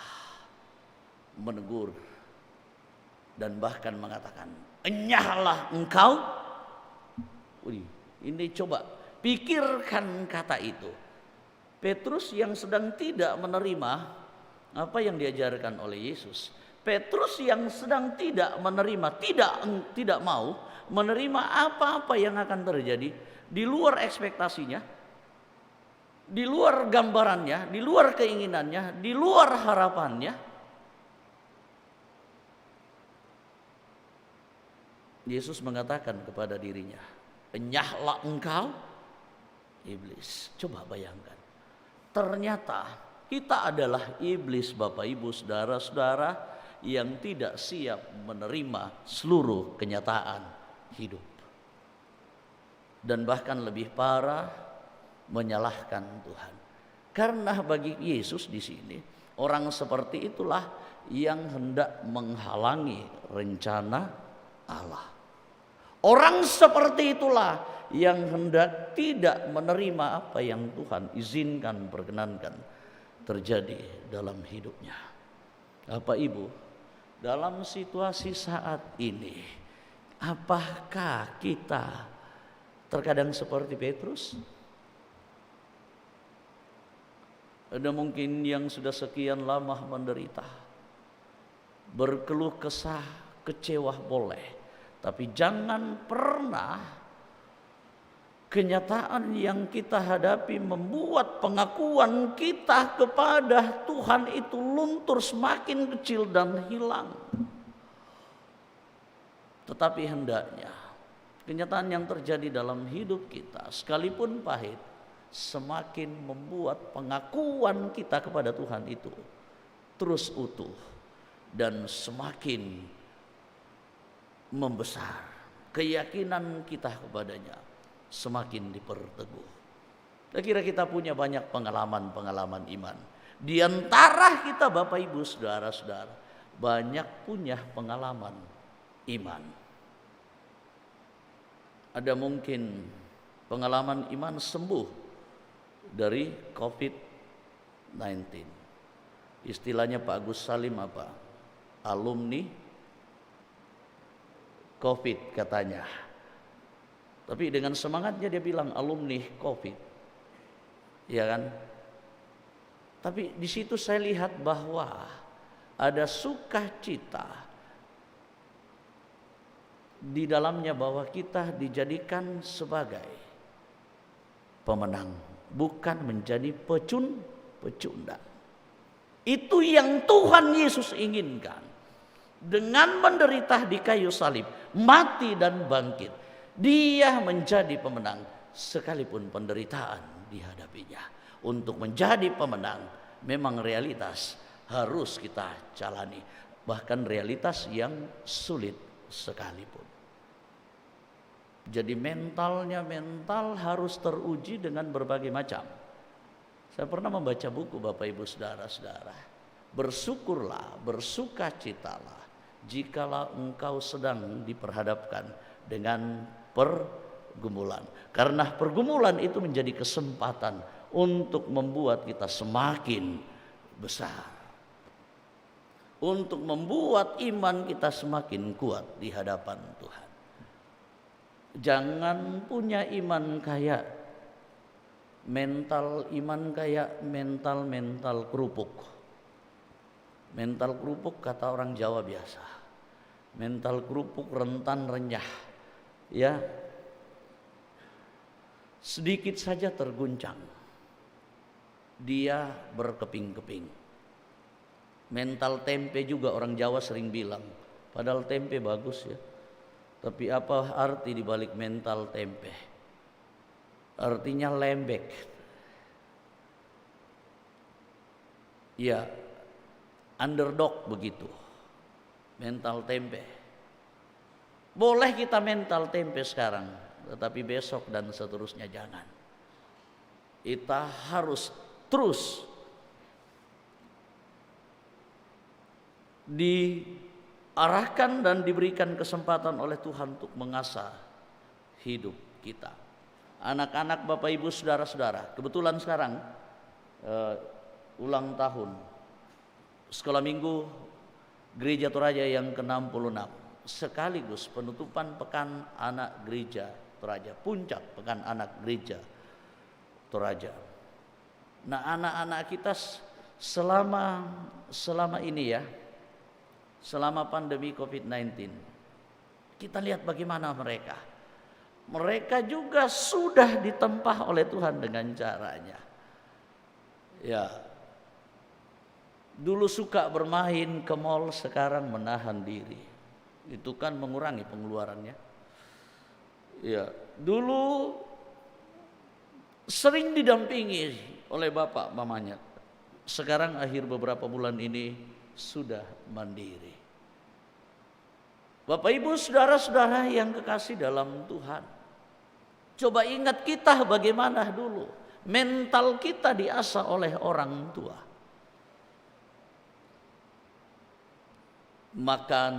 menegur, dan bahkan mengatakan, enyahlah engkau. Ini coba pikirkan kata itu. Petrus yang sedang tidak menerima apa yang diajarkan oleh Yesus. Petrus yang sedang tidak menerima, tidak mau menerima apa-apa yang akan terjadi di luar ekspektasinya, di luar gambarannya, di luar keinginannya, di luar harapannya. Yesus mengatakan kepada dirinya, enyahlah engkau iblis. Coba bayangkan, ternyata kita adalah iblis, Bapak Ibu, saudara-saudara, yang tidak siap menerima seluruh kenyataan hidup. Dan bahkan lebih parah, menyalahkan Tuhan. Karena bagi Yesus di sini, orang seperti itulah yang hendak menghalangi rencana Allah. Orang seperti itulah yang hendak tidak menerima apa yang Tuhan izinkan, perkenankan terjadi dalam hidupnya. Bapak Ibu, dalam situasi saat ini, apakah kita terkadang seperti Petrus? Ada mungkin yang sudah sekian lama menderita, berkeluh kesah, kecewa boleh, tapi jangan pernah kenyataan yang kita hadapi membuat pengakuan kita kepada Tuhan itu luntur, semakin kecil dan hilang. Tetapi hendaknya Kenyataan yang terjadi dalam hidup kita, sekalipun pahit, semakin membuat pengakuan kita kepada Tuhan itu terus utuh dan semakin membesar. Keyakinan kita kepadanya semakin diperteguh. Saya kira kita punya banyak pengalaman-pengalaman iman. Di antara kita Bapak Ibu Saudara-saudara, banyak punya pengalaman iman. Ada mungkin pengalaman iman sembuh dari COVID-19. Istilahnya Pak Agus Salim apa? Alumni COVID katanya. Tapi dengan semangatnya dia bilang alumni COVID. Ya kan? Tapi di situ saya lihat bahwa ada sukacita di dalamnya, bahwa kita dijadikan sebagai pemenang, bukan menjadi pecundang. Itu yang Tuhan Yesus inginkan. Dengan menderita di kayu salib, mati dan bangkit, Dia menjadi pemenang sekalipun penderitaan dihadapinya. Untuk menjadi pemenang memang realitas harus kita jalani, bahkan realitas yang sulit sekalipun. Jadi mental harus teruji dengan berbagai macam. Saya pernah membaca buku Bapak Ibu Saudara-saudara. Bersyukurlah, bersukacitalah jikalau engkau sedang diperhadapkan dengan pergumulan. Karena pergumulan itu menjadi kesempatan untuk membuat kita semakin besar. Untuk membuat iman kita semakin kuat di hadapan Tuhan. Jangan punya iman kayak mental kerupuk. Mental kerupuk kata orang Jawa biasa. Mental kerupuk rentan renyah. Ya. Sedikit saja terguncang, dia berkeping-keping. Mental tempe juga orang Jawa sering bilang, padahal tempe bagus ya. Tapi apa arti dibalik mental tempe? Artinya lembek. Ya, underdog begitu. Mental tempe. Boleh kita mental tempe sekarang, tetapi besok dan seterusnya jangan. Kita harus terus diarahkan dan diberikan kesempatan oleh Tuhan untuk mengasah hidup kita. Anak-anak Bapak Ibu Saudara-saudara, kebetulan sekarang ulang tahun Sekolah Minggu Gereja Toraja yang ke-66, sekaligus penutupan Pekan Anak Gereja Toraja, puncak Pekan Anak Gereja Toraja. Nah, anak-anak kita selama ini ya, selama pandemi COVID-19, kita lihat bagaimana mereka juga sudah ditempah oleh Tuhan dengan caranya. Ya, dulu suka bermain ke mall, sekarang menahan diri. Itu kan mengurangi pengeluarannya. Ya, dulu sering didampingi oleh bapak mamanya. Sekarang akhir beberapa bulan ini sudah mandiri. Bapak Ibu Saudara-saudara yang kekasih dalam Tuhan, coba ingat kita bagaimana dulu mental kita diasah oleh orang tua. Makan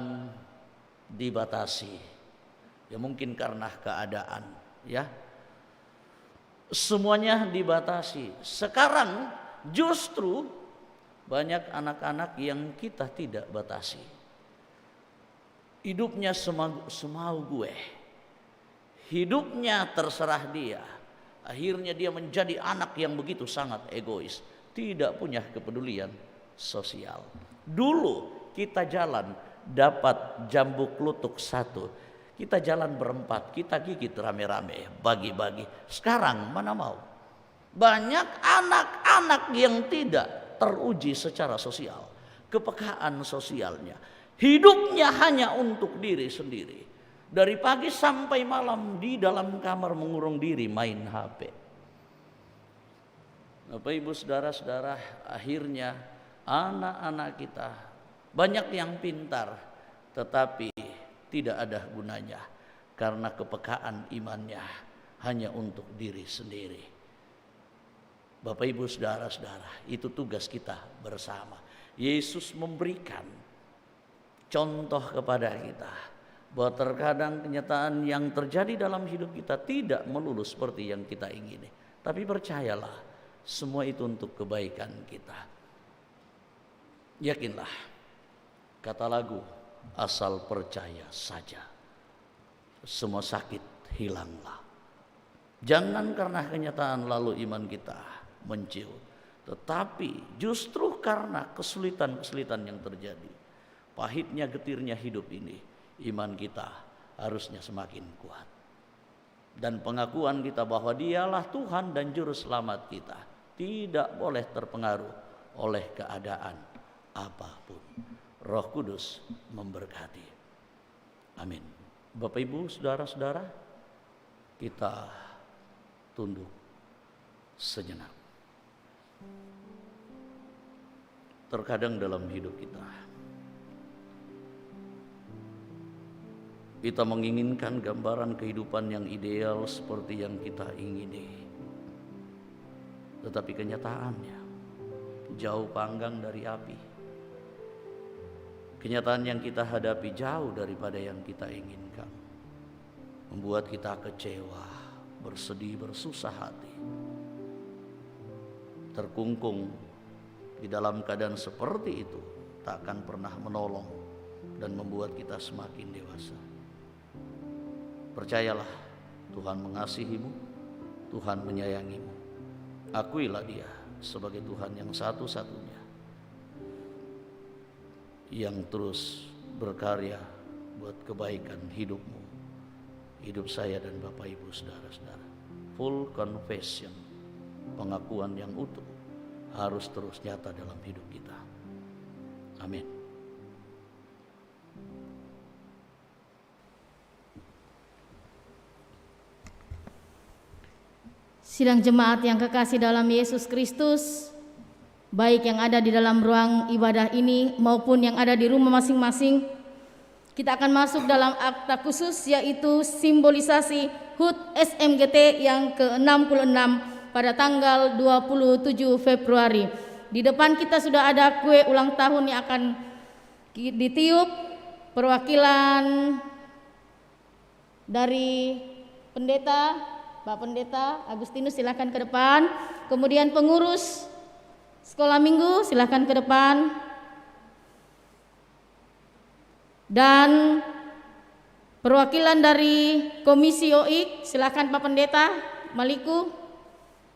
dibatasi, ya mungkin karena keadaan, ya semuanya dibatasi. Sekarang justru banyak anak-anak yang kita tidak batasi. Hidupnya semau gue, hidupnya terserah dia. Akhirnya dia menjadi anak yang begitu sangat egois, tidak punya kepedulian sosial. Dulu kita jalan dapat jambu klutuk satu, kita jalan berempat, kita gigit rame-rame, bagi-bagi. Sekarang mana mau? Banyak anak-anak yang tidak teruji secara sosial, kepekaan sosialnya. Hidupnya hanya untuk diri sendiri. Dari pagi sampai malam di dalam kamar mengurung diri main HP. Bapak Ibu saudara-saudara, akhirnya anak-anak kita banyak yang pintar tetapi tidak ada gunanya karena kepekaan imannya hanya untuk diri sendiri. Bapak Ibu saudara-saudara, itu tugas kita bersama. Yesus memberikan contoh kepada kita bahwa terkadang kenyataan yang terjadi dalam hidup kita tidak melulu seperti yang kita ingini. Tapi percayalah, semua itu untuk kebaikan kita. Yakinlah, kata lagu, asal percaya saja, semua sakit hilanglah. Jangan karena kenyataan lalu iman kita menciut, tetapi justru karena kesulitan-kesulitan yang terjadi, pahitnya getirnya hidup ini, iman kita harusnya semakin kuat. Dan pengakuan kita bahwa Dialah Tuhan dan Juru Selamat kita tidak boleh terpengaruh oleh keadaan apapun. Roh Kudus memberkati. Amin. Bapak Ibu, saudara-saudara, kita tunduk sejenak. Terkadang dalam hidup kita menginginkan gambaran kehidupan yang ideal seperti yang kita ingini. Tetapi kenyataannya jauh panggang dari api. Kenyataan yang kita hadapi jauh daripada yang kita inginkan. Membuat kita kecewa, bersedih, bersusah hati. Terkungkung di dalam keadaan seperti itu tak akan pernah menolong dan membuat kita semakin dewasa. Percayalah, Tuhan mengasihimu, Tuhan menyayangimu. Akuilah Dia sebagai Tuhan yang satu-satunya, yang terus berkarya buat kebaikan hidupmu, hidup saya dan Bapak Ibu saudara-saudara. Full confession, pengakuan yang utuh harus terus nyata dalam hidup kita. Amin. Sidang jemaat yang kekasih dalam Yesus Kristus, baik yang ada di dalam ruang ibadah ini maupun yang ada di rumah masing-masing, kita akan masuk dalam akta khusus, yaitu simbolisasi HUT SMGT yang ke-66 pada tanggal 27 Februari. Di depan kita sudah ada kue ulang tahun yang akan ditiup. Perwakilan dari pendeta, Pak Pendeta Agustinus silakan ke depan. Kemudian pengurus sekolah minggu silakan ke depan. Dan perwakilan dari Komisi OIK silakan Pak Pendeta Maliku.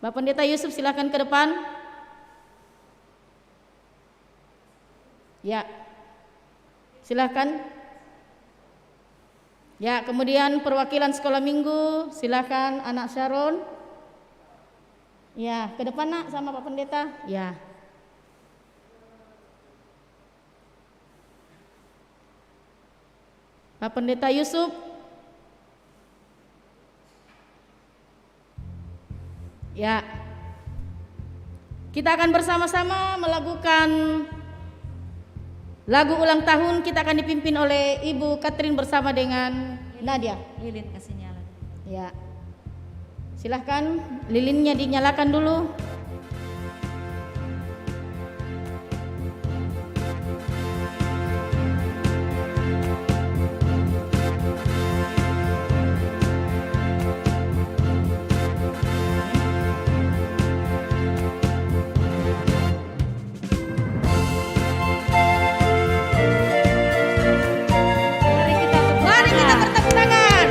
Pak Pendeta Yusuf silakan ke depan. Ya, silakan. Ya, kemudian perwakilan sekolah minggu silakan anak Sharon. Ya, ke depan nak sama Pak Pendeta. Ya. Pak Pendeta Yusuf. Ya. Kita akan bersama-sama melakukan lagu ulang tahun. Kita akan dipimpin oleh Ibu Katrin bersama dengan Nadia. Lilin kasih nyala. Ya. Silahkan lilinnya dinyalakan dulu. Mari kita bertepuk tangan.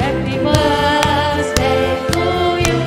Happy birthday to you.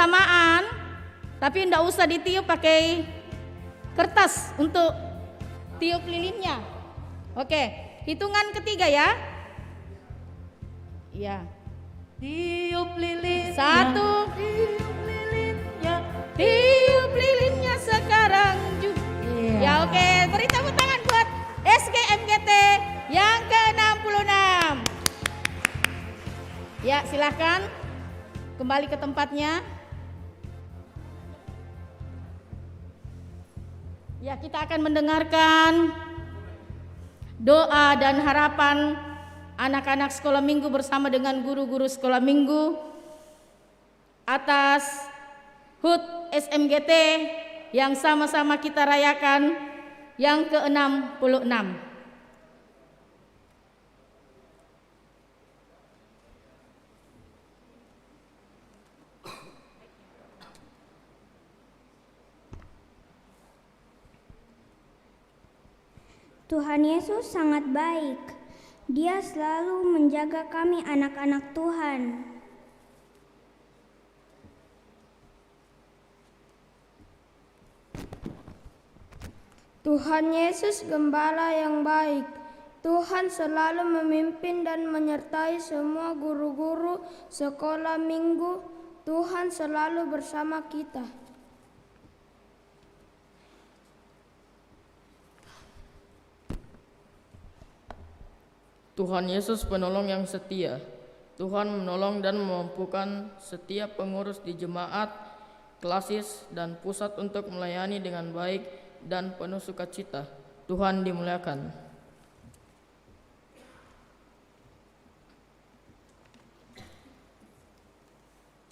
bersamaan, tapi tidak usah ditiup pakai kertas untuk tiup lilinnya. Oke, hitungan ketiga ya. Iya. Tiup lilin. 1, Tiup lilinnya. tiup lilinnya sekarang juga. Iya. Ya oke, beri tepuk tangan buat SGMGT yang ke-66. Ya, silahkan kembali ke tempatnya. Ya, kita akan mendengarkan doa dan harapan anak-anak sekolah minggu bersama dengan guru-guru sekolah minggu atas HUT SMGT yang sama-sama kita rayakan yang ke-66. Tuhan Yesus sangat baik. Dia selalu menjaga kami anak-anak Tuhan. Tuhan Yesus gembala yang baik. Tuhan selalu memimpin dan menyertai semua guru-guru sekolah minggu. Tuhan selalu bersama kita. Tuhan Yesus penolong yang setia. Tuhan menolong dan memampukan setiap pengurus di jemaat, klasis, dan pusat untuk melayani dengan baik dan penuh sukacita. Tuhan dimuliakan.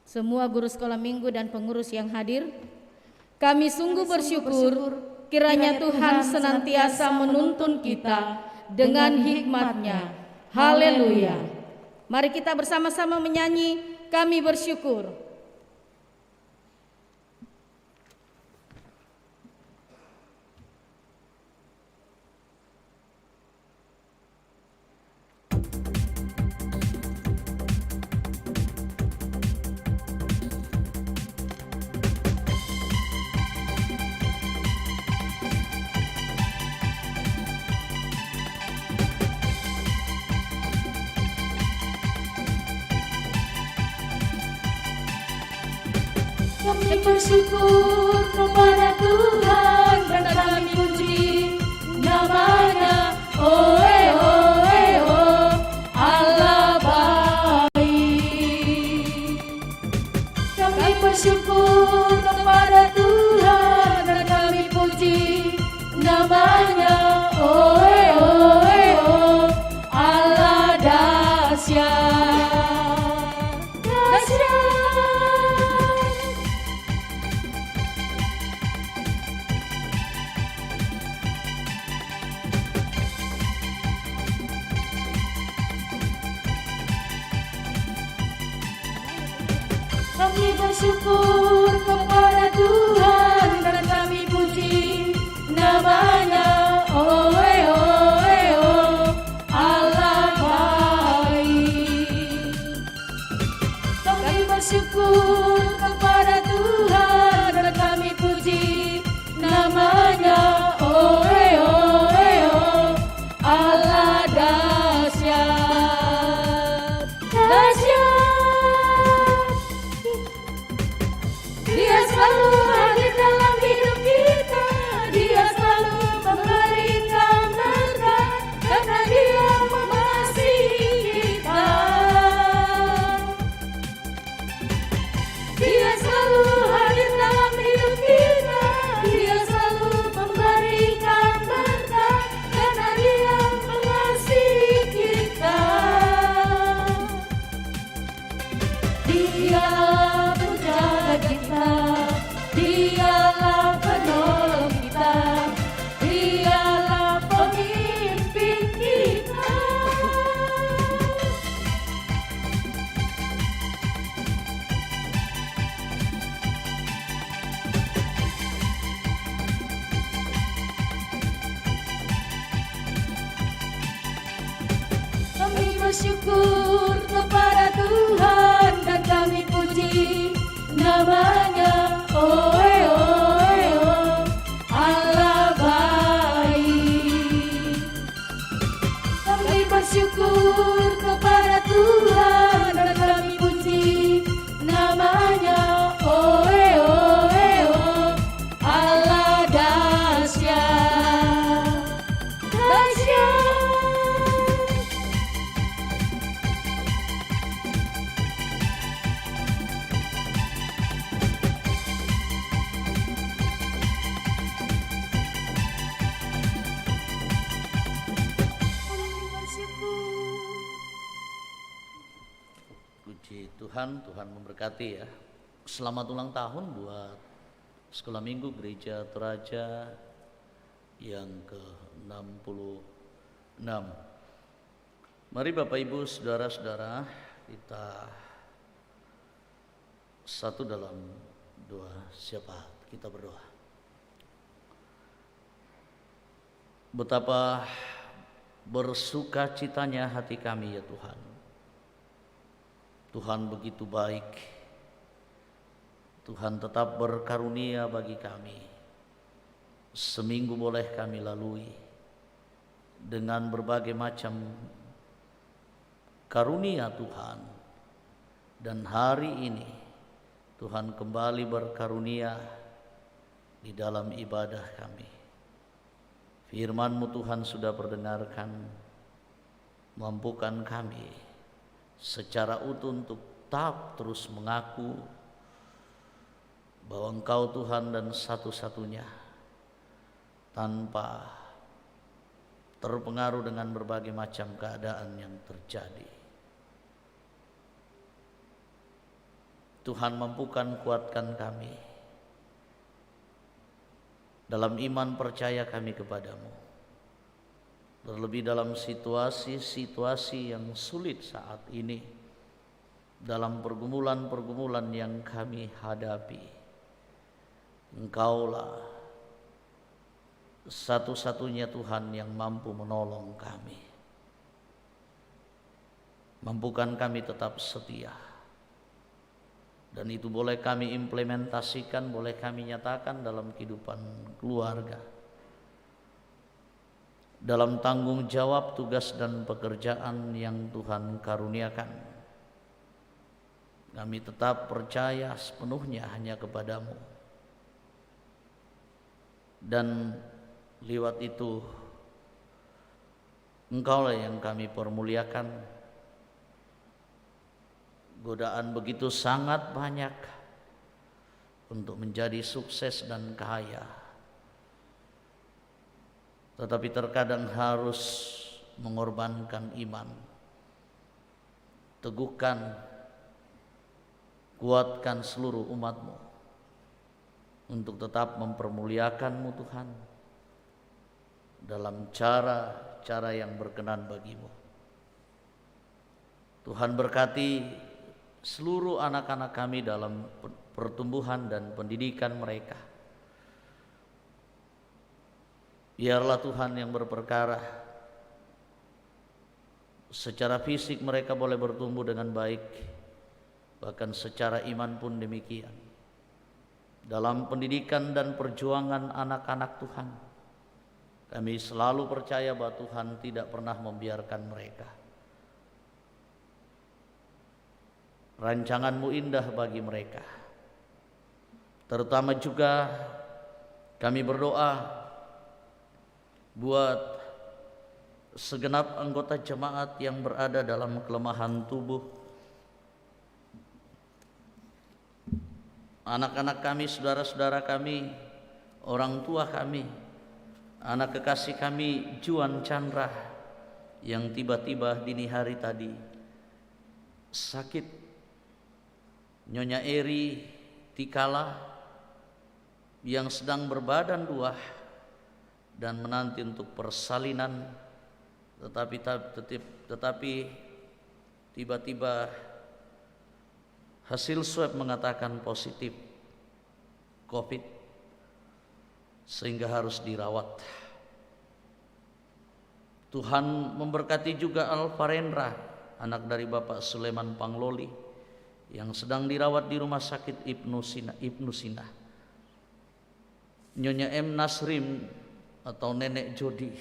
Semua guru sekolah minggu dan pengurus yang hadir, kami sungguh bersyukur kiranya Tuhan senantiasa menuntun kita dengan hikmat-Nya. Haleluya. Mari kita bersama-sama menyanyi Kami Bersyukur. Kami bersyukur kepada Tuhan dan kami puji nama-Nya. Oe oe oh, Allah baik. Kami bersyukur kepada Tuhan dan kami puji nama-Nya. Oe oe oh, Allah dahsyat, dahsyat. Kami bersyukur kepada Tuhan dan kami puji nama-Nya. Oe oe oh, Allah baik. Kami bersyukur kepada Tuhan dan kami puji nama-Nya. Oe oe oh, Allah dahsyat, dahsyat. Dia selalu hadir dalam hidup kita. Dia selalu memberikan berkat karena Dia mengasihi kita. Dia selalu hadir dalam hidup kita. Dia selalu memberikan berkat karena Dia mengasihi kita. Dialah penjaga kita, Dialah penolong kita, Dialah pemimpin kita. Kami bersyukur kepada Tuhan dan kami puji namanya. Oh, Allah baik. Kami bersyukur kepada Tuhan dan kami puji namanya. Oh, Allah dahsyat, dahsyat. Puji Tuhan, Tuhan memberkati ya. Selamat ulang tahun buat Sekolah Minggu Gereja Toraja yang ke-66. Mari Bapak Ibu Saudara-saudara, kita satu dalam doa syafaat. Kita berdoa. Betapa bersukacitanya hati kami ya Tuhan. Tuhan begitu baik. Tuhan tetap berkarunia bagi kami. Seminggu boleh kami lalui dengan berbagai macam karunia Tuhan. Dan hari ini Tuhan kembali berkarunia di dalam ibadah kami. Firman-Mu Tuhan sudah perdengarkan, mampukan kami secara utuh untuk tetap terus mengaku bahwa Engkau Tuhan dan satu-satunya, tanpa terpengaruh dengan berbagai macam keadaan yang terjadi. Tuhan mampukan, kuatkan kami dalam iman percaya kami kepadamu. Terlebih dalam situasi-situasi yang sulit saat ini, dalam pergumulan-pergumulan yang kami hadapi, Engkaulah satu-satunya Tuhan yang mampu menolong kami. Mampukan kami tetap setia. Dan itu boleh kami implementasikan, boleh kami nyatakan dalam kehidupan keluarga, dalam tanggung jawab tugas dan pekerjaan yang Tuhan karuniakan. Kami tetap percaya sepenuhnya hanya kepadamu. Dan lewat itu Engkaulah yang kami permuliakan. Godaan begitu sangat banyak untuk menjadi sukses dan kaya, tetapi terkadang harus mengorbankan iman. Teguhkan, kuatkan seluruh umat-Mu untuk tetap mempermuliakan-Mu Tuhan dalam cara-cara yang berkenan bagi-Mu. Tuhan berkati seluruh anak-anak kami dalam pertumbuhan dan pendidikan mereka. Biarlah Tuhan yang berperkara, secara fisik mereka boleh bertumbuh dengan baik, bahkan secara iman pun demikian. Dalam pendidikan dan perjuangan anak-anak Tuhan, kami selalu percaya bahwa Tuhan tidak pernah membiarkan mereka. Rancangan-Mu indah bagi mereka. Terutama juga kami berdoa buat segenap anggota jemaat yang berada dalam kelemahan tubuh. Anak-anak kami, saudara-saudara kami, orang tua kami, anak kekasih kami Juan Chandra yang tiba-tiba dini hari tadi sakit. Nyonya Eri Tikala yang sedang berbadan dua dan menanti untuk persalinan, tetapi tiba-tiba hasil swab mengatakan positif COVID sehingga harus dirawat. Tuhan memberkati juga Alfarendra, anak dari Bapak Suleman Pangloli, yang sedang dirawat di rumah sakit Ibnu Sina, Nyonya M. Nasrim atau Nenek Jodi.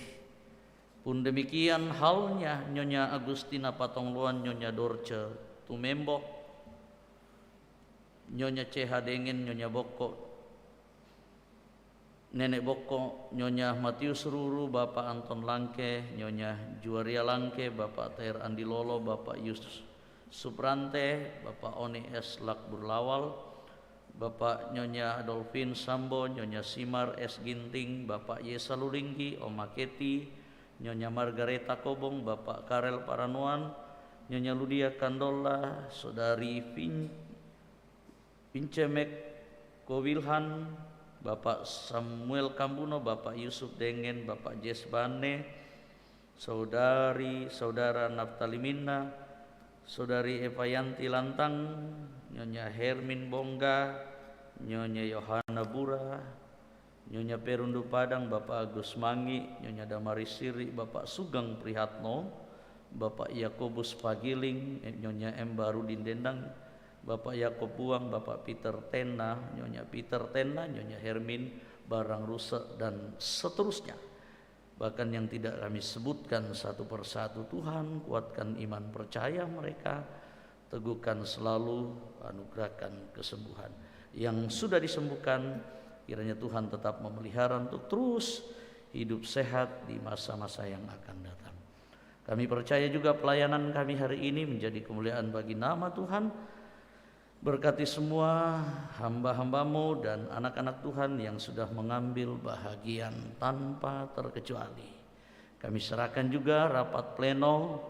Pun demikian halnya Nyonya Agustina Patongluan, Nyonya Dorce Tumembo, Nyonya CH Dengen, Nyonya Boko, Nenek Boko, Nyonya Matius Ruru, Bapak Anton Langke, Nyonya Juaria Langke, Bapak Tair Andi Lolo, Bapak Yus Suprante, Bapak Oni S. Lakbur Lawal, Bapak Nyonya Adolfin Sambo, Nyonya Simar S. Ginting, Bapak Yesa Lulinggi, Oma Keti, Nyonya Margareta Kobong, Bapak Karel Paranuan, Nyonya Ludia Kandola, Saudari Vincemek Kowilhan, Bapak Samuel Kambuno, Bapak Yusuf Dengen, Bapak Jes Bane, Saudara Naftali Minna, Saudari Eva Yanti Lantang, Nyonya Hermin Bongga, Nyonya Yohana Bura, Nyonya Perundu Padang, Bapak Agus Mangi, Nyonya Damaris Siri, Bapak Sugeng Prihatno, Bapak Yakobus Pagiling, Nyonya M. Barudin Dendang, Bapak Yakob Buang, Bapak Peter Tena, Nyonya Peter Tena, Nyonya Hermin Barang Rusa, dan seterusnya. Bahkan yang tidak kami sebutkan satu persatu. Tuhan, kuatkan iman percaya mereka, teguhkan selalu, anugerahkan kesembuhan. Yang sudah disembuhkan, kiranya Tuhan tetap memelihara untuk terus hidup sehat di masa-masa yang akan datang. Kami percaya juga pelayanan kami hari ini menjadi kemuliaan bagi nama Tuhan. Berkati semua hamba-hambamu dan anak-anak Tuhan yang sudah mengambil bahagian tanpa terkecuali. Kami serahkan juga rapat pleno,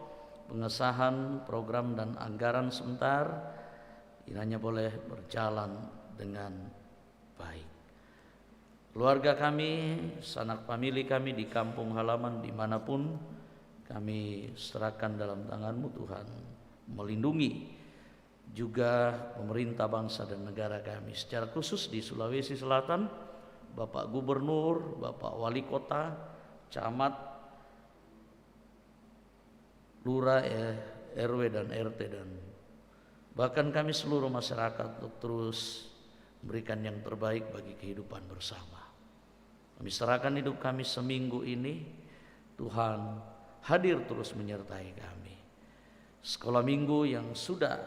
pengesahan program dan anggaran sebentar, kiranya boleh berjalan dengan baik. Keluarga kami, sanak famili kami di kampung halaman dimanapun, kami serahkan dalam tangan-Mu Tuhan, melindungi juga pemerintah bangsa dan negara kami, secara khusus di Sulawesi Selatan, Bapak Gubernur, Bapak Wali Kota, Camat, Lurah, RW dan RT, dan bahkan kami seluruh masyarakat untuk terus memberikan yang terbaik bagi kehidupan bersama. Kami serahkan hidup kami seminggu ini, Tuhan hadir terus menyertai kami. Sekolah minggu yang sudah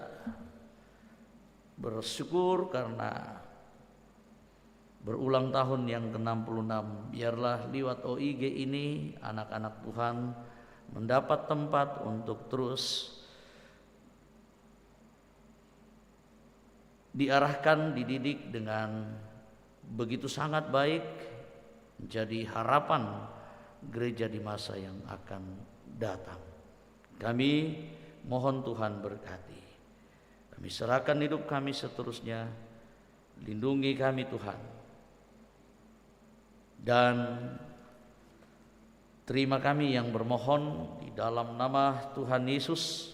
bersyukur karena berulang tahun yang ke-66, biarlah lewat OIG ini anak-anak Tuhan mendapat tempat untuk terus diarahkan, dididik dengan begitu sangat baik, menjadi harapan gereja di masa yang akan datang. Kami mohon Tuhan berkati. Kami serahkan hidup kami seterusnya, lindungi kami Tuhan, dan terima kami yang bermohon di dalam nama Tuhan Yesus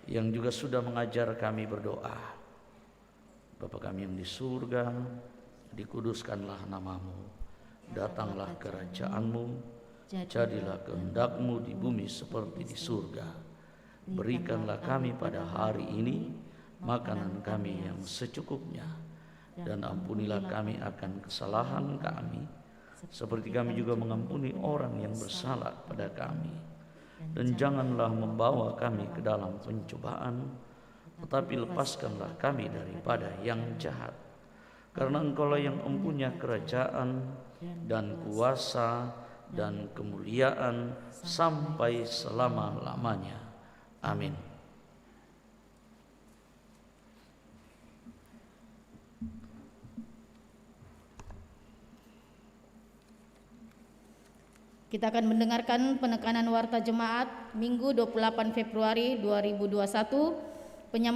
yang juga sudah mengajar kami berdoa. Bapa kami yang di surga, dikuduskanlah nama-Mu, datanglah kerajaan-Mu, jadilah kehendak-Mu di bumi seperti di surga. Berikanlah kami pada hari ini makanan kami yang secukupnya, dan ampunilah kami akan kesalahan kami, seperti kami juga mengampuni orang yang bersalah pada kami. Dan janganlah membawa kami ke dalam pencobaan, tetapi lepaskanlah kami daripada yang jahat. Karena Engkaulah yang mempunyai kerajaan dan kuasa dan kemuliaan sampai selama-lamanya. Amin. Kita akan mendengarkan penekanan warta jemaat Minggu 28 Februari 2021.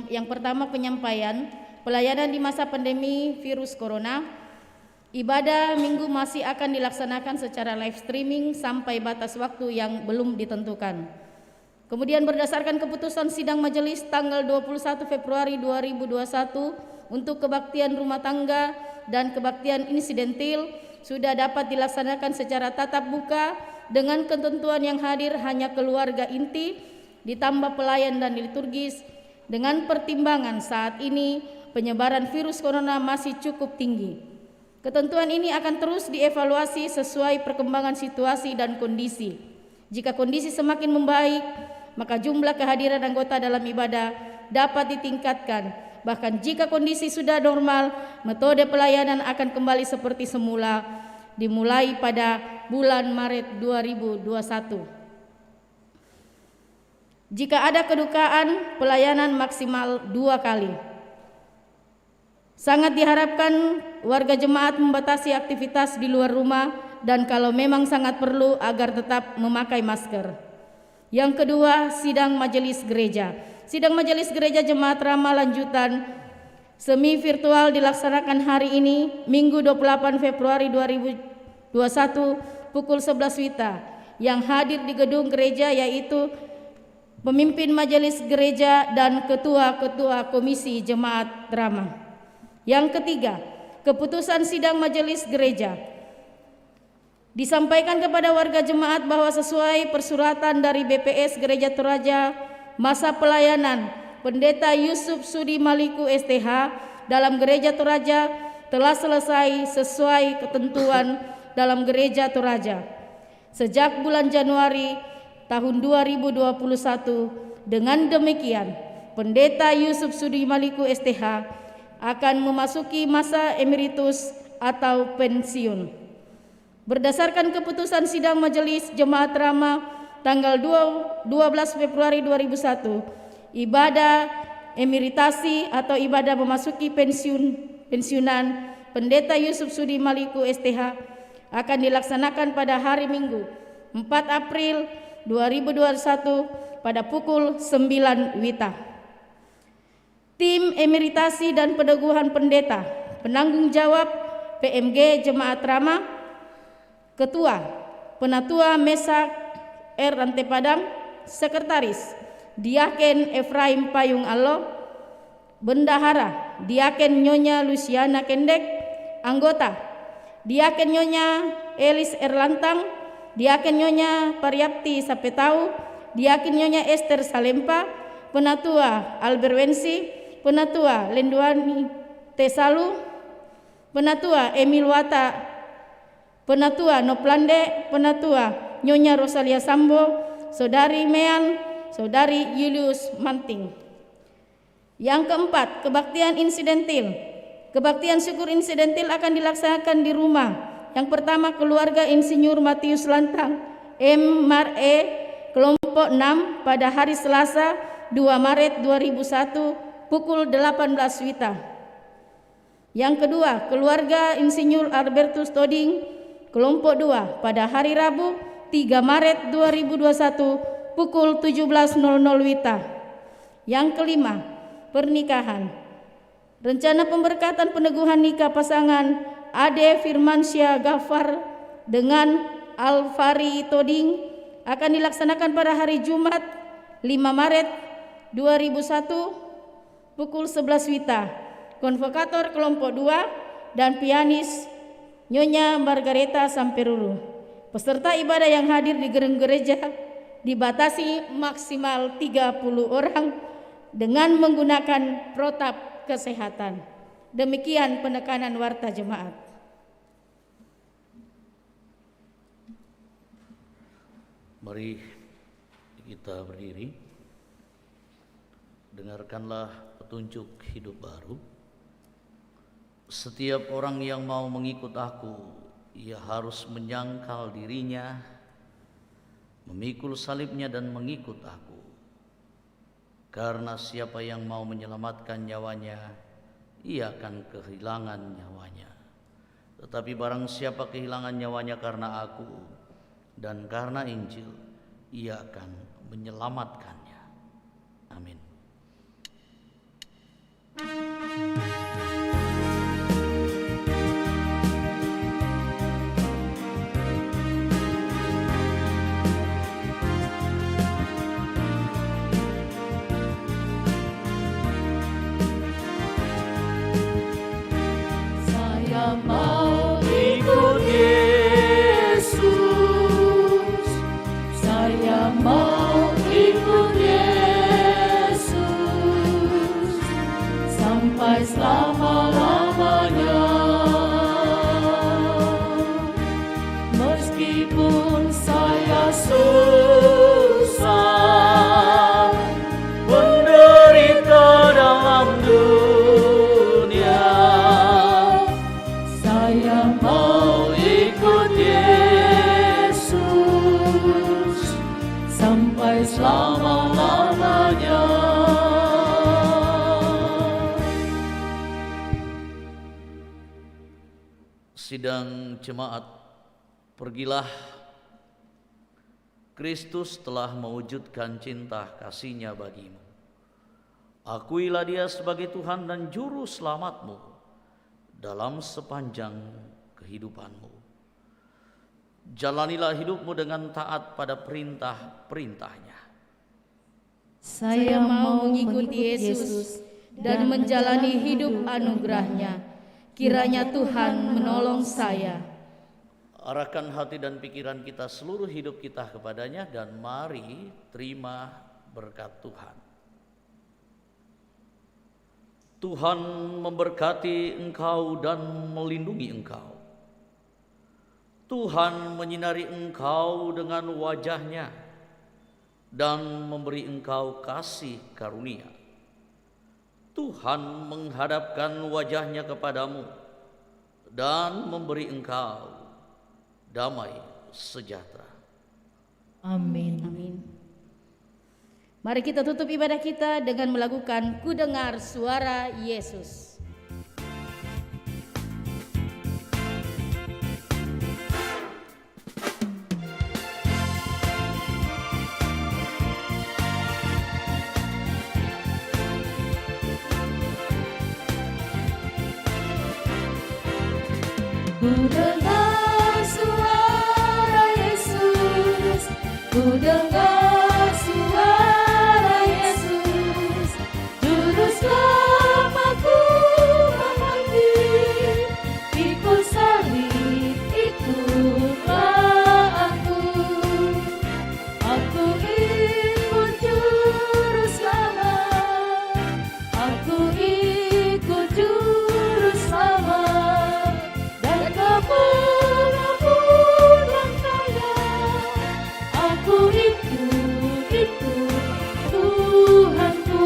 Yang pertama, penyampaian pelayanan di masa pandemi virus corona. Ibadah Minggu masih akan dilaksanakan secara live streaming sampai batas waktu yang belum ditentukan. Kemudian berdasarkan keputusan sidang majelis tanggal 21 Februari 2021 untuk kebaktian rumah tangga dan kebaktian insidentil sudah dapat dilaksanakan secara tatap muka dengan ketentuan yang hadir hanya keluarga inti ditambah pelayan dan liturgis dengan pertimbangan saat ini penyebaran virus corona masih cukup tinggi. Ketentuan ini akan terus dievaluasi sesuai perkembangan situasi dan kondisi. Jika kondisi semakin membaik, maka jumlah kehadiran anggota dalam ibadah dapat ditingkatkan. Bahkan jika kondisi sudah normal, metode pelayanan akan kembali seperti semula, dimulai pada bulan Maret 2021. Jika ada kedukaan, pelayanan maksimal 2 kali. Sangat diharapkan warga jemaat membatasi aktivitas di luar rumah dan kalau memang sangat perlu agar tetap memakai masker. Yang kedua, sidang majelis gereja. Sidang majelis gereja Jemaat Rama lanjutan semi virtual dilaksanakan hari ini, Minggu 28 Februari 2021 pukul 11 WITA. Yang hadir di gedung gereja yaitu pemimpin majelis gereja dan ketua-ketua komisi Jemaat Rama. Yang ketiga, keputusan sidang majelis gereja disampaikan kepada warga jemaat bahwa sesuai persuratan dari BPS Gereja Toraja, masa pelayanan Pendeta Yusuf Sudi Maliku STH dalam Gereja Toraja telah selesai sesuai ketentuan dalam Gereja Toraja sejak bulan Januari tahun 2021. Dengan demikian, Pendeta Yusuf Sudi Maliku STH akan memasuki masa emeritus atau pensiun. Berdasarkan keputusan sidang majelis Jemaat Rama tanggal 12 Februari 2001, ibadah emeritasi atau ibadah memasuki pensiunan Pendeta Yusuf Sudi Maliku STH akan dilaksanakan pada hari Minggu 4 April 2021 pada pukul 9 WITA. Tim emeritasi dan peneguhan pendeta, penanggung jawab PMG Jemaat Rama, Ketua, Penatua Mesak R. Rante Padang, Sekretaris, Diaken Efraim Payung Allo, Bendahara, Diaken Nyonya Luciana Kendek, Anggota, Diaken Nyonya Elis Erlantang, Diaken Nyonya Pariapti Sapetau, Diaken Nyonya Esther Salempa, Penatua Albert Wensi, Penatua Lenduani Tesalu, Penatua Emil Wata, Penatua Noplande, Penatua Nyonya Rosalia Sambo, Saudari Mean, Saudari Julius Manting. Yang keempat, kebaktian insidentil. Kebaktian syukur insidentil akan dilaksanakan di rumah. Yang pertama, keluarga Insinyur Matius Lantang M. Mar E, kelompok 6 pada hari Selasa 2 Maret 2001 pukul 18 WITA. Yang kedua, keluarga Insinyur Albertus Toding, kelompok 2 pada hari Rabu 3 Maret 2021 pukul 17.00 WITA. Yang kelima, pernikahan. Rencana pemberkatan peneguhan nikah pasangan Ade Firmansyah Gafar dengan Alfari Toding akan dilaksanakan pada hari Jumat 5 Maret 2001 pukul 11 WITA. Konvokator kelompok 2 dan pianis Nyonya Margareta Samperulu. Peserta ibadah yang hadir di gedung gereja dibatasi maksimal 30 orang dengan menggunakan protap kesehatan. Demikian penekanan warta jemaat. Mari kita berdiri. Dengarkanlah petunjuk hidup baru. Setiap orang yang mau mengikut aku, ia harus menyangkal dirinya, memikul salibnya dan mengikut aku. Karena siapa yang mau menyelamatkan nyawanya, ia akan kehilangan nyawanya. Tetapi barang siapa kehilangan nyawanya karena aku dan karena Injil, ia akan menyelamatkannya. Amin. Mau ikut Yesus, saya mau ikut Yesus. Yang jemaat, pergilah, Kristus telah mewujudkan cinta kasih-Nya bagimu. Akuilah Dia sebagai Tuhan dan Juru Selamatmu dalam sepanjang kehidupanmu. Jalanilah hidupmu dengan taat pada perintah-perintah-Nya. Saya mau mengikuti Yesus dan menjalani hidup anugerah-Nya. Kiranya Tuhan menolong saya. Arahkan hati dan pikiran kita, seluruh hidup kita kepada-Nya, dan mari terima berkat Tuhan. Tuhan memberkati engkau dan melindungi engkau. Tuhan menyinari engkau dengan wajah-Nya dan memberi engkau kasih karunia. Tuhan menghadapkan wajah-Nya kepadamu dan memberi engkau damai sejahtera. Amin. Mari kita tutup ibadah kita dengan melakukan Ku Dengar Suara Yesus. Ku dengar suara Yesus, ku dengar suara Yesus, Juru Selamatku memanggil, pikul salib ikutlah aku ikut Juru Selamat, aku ikut Juru Selamat, dan kemanapun langkahnya, aku ikut Tuhanku.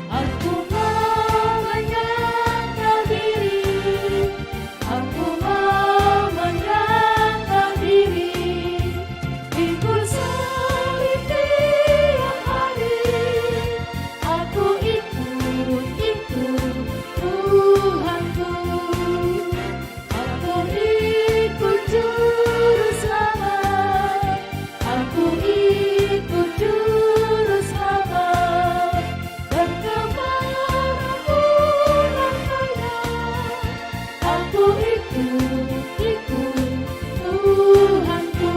Aku mau menyangkal diri, aku mau menyangkal diri, pikul salib tiap hari, aku ikut Tuhanku, aku ikut Juru Selamat, aku ikut Juru Selamat, dan kemanapun langkahnya, aku ikut Tuhanku.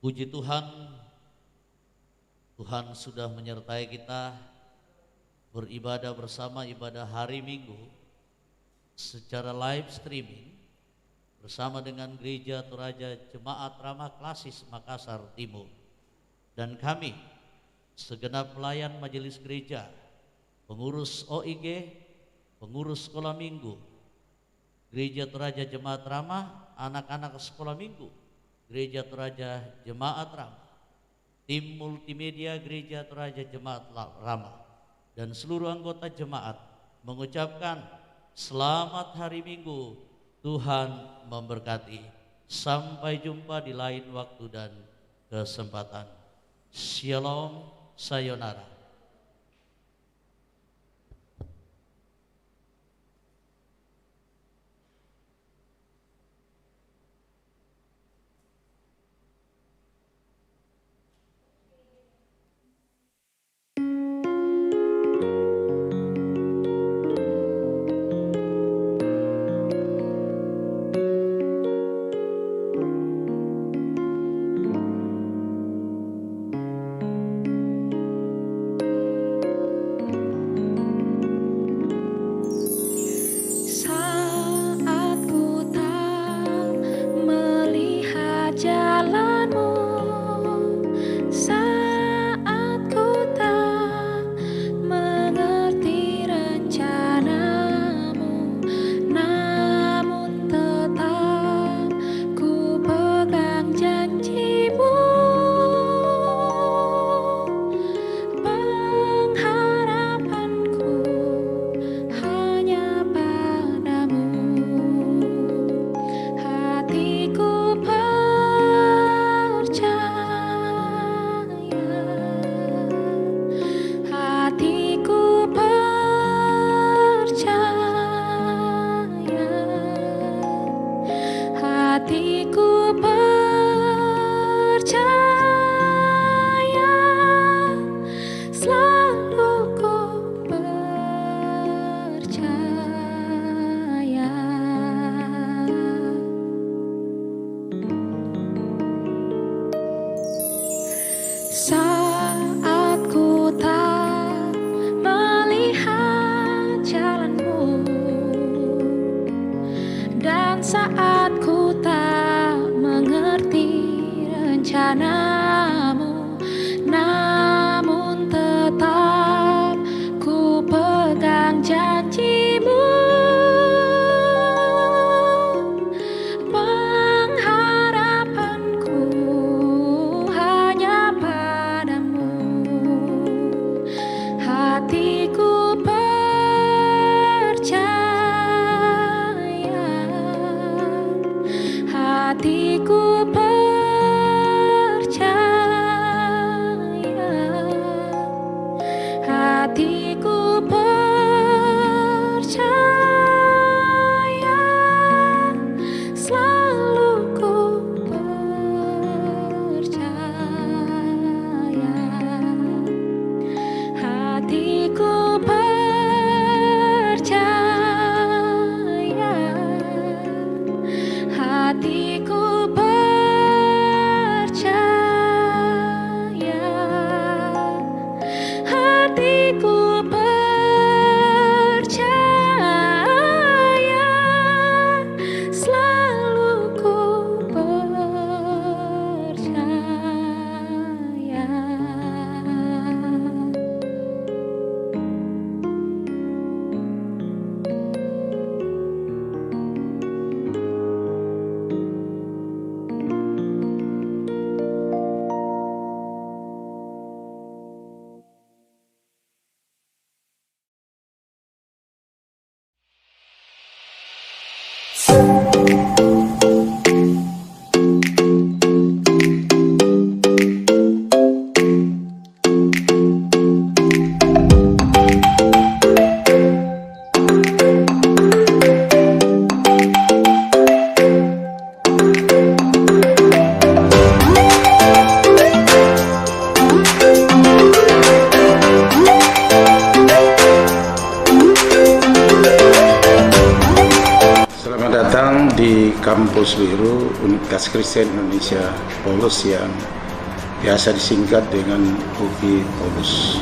Puji Tuhan, Tuhan sudah menyertai kita beribadah bersama ibadah hari Minggu secara live streaming bersama dengan Gereja Toraja Jemaat Ramah Klasis Makassar Timur, dan kami segenap pelayan majelis gereja, pengurus OIG, pengurus sekolah minggu, Gereja Toraja Jemaat Ramah, anak-anak sekolah minggu, Gereja Toraja Jemaat Ramah, tim multimedia Gereja Toraja Jemaat Ramah, dan seluruh anggota jemaat mengucapkan selamat hari Minggu. Tuhan memberkati. Sampai jumpa di lain waktu dan kesempatan. Shalom, sayonara. saat ku tak mengerti rencanamu, namun tetap ku pegang janjimu. Pengharapanku hanya padamu, hatiku percaya, hatiku percaya, hatiku percaya, selalu ku percaya, hatiku percaya, hatiku percaya, hatiku percaya, selalu ku percaya. Selamat datang di Kampus Biru Universitas Kristen Indonesia Paulus yang biasa disingkat dengan UKI Paulus.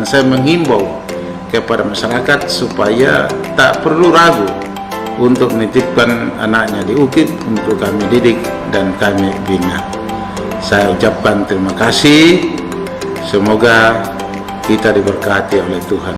Saya menghimbau kepada masyarakat supaya tak perlu ragu untuk menitipkan anaknya di UKIP untuk kami didik dan kami bina. Saya ucapkan terima kasih. Semoga kita diberkati oleh Tuhan.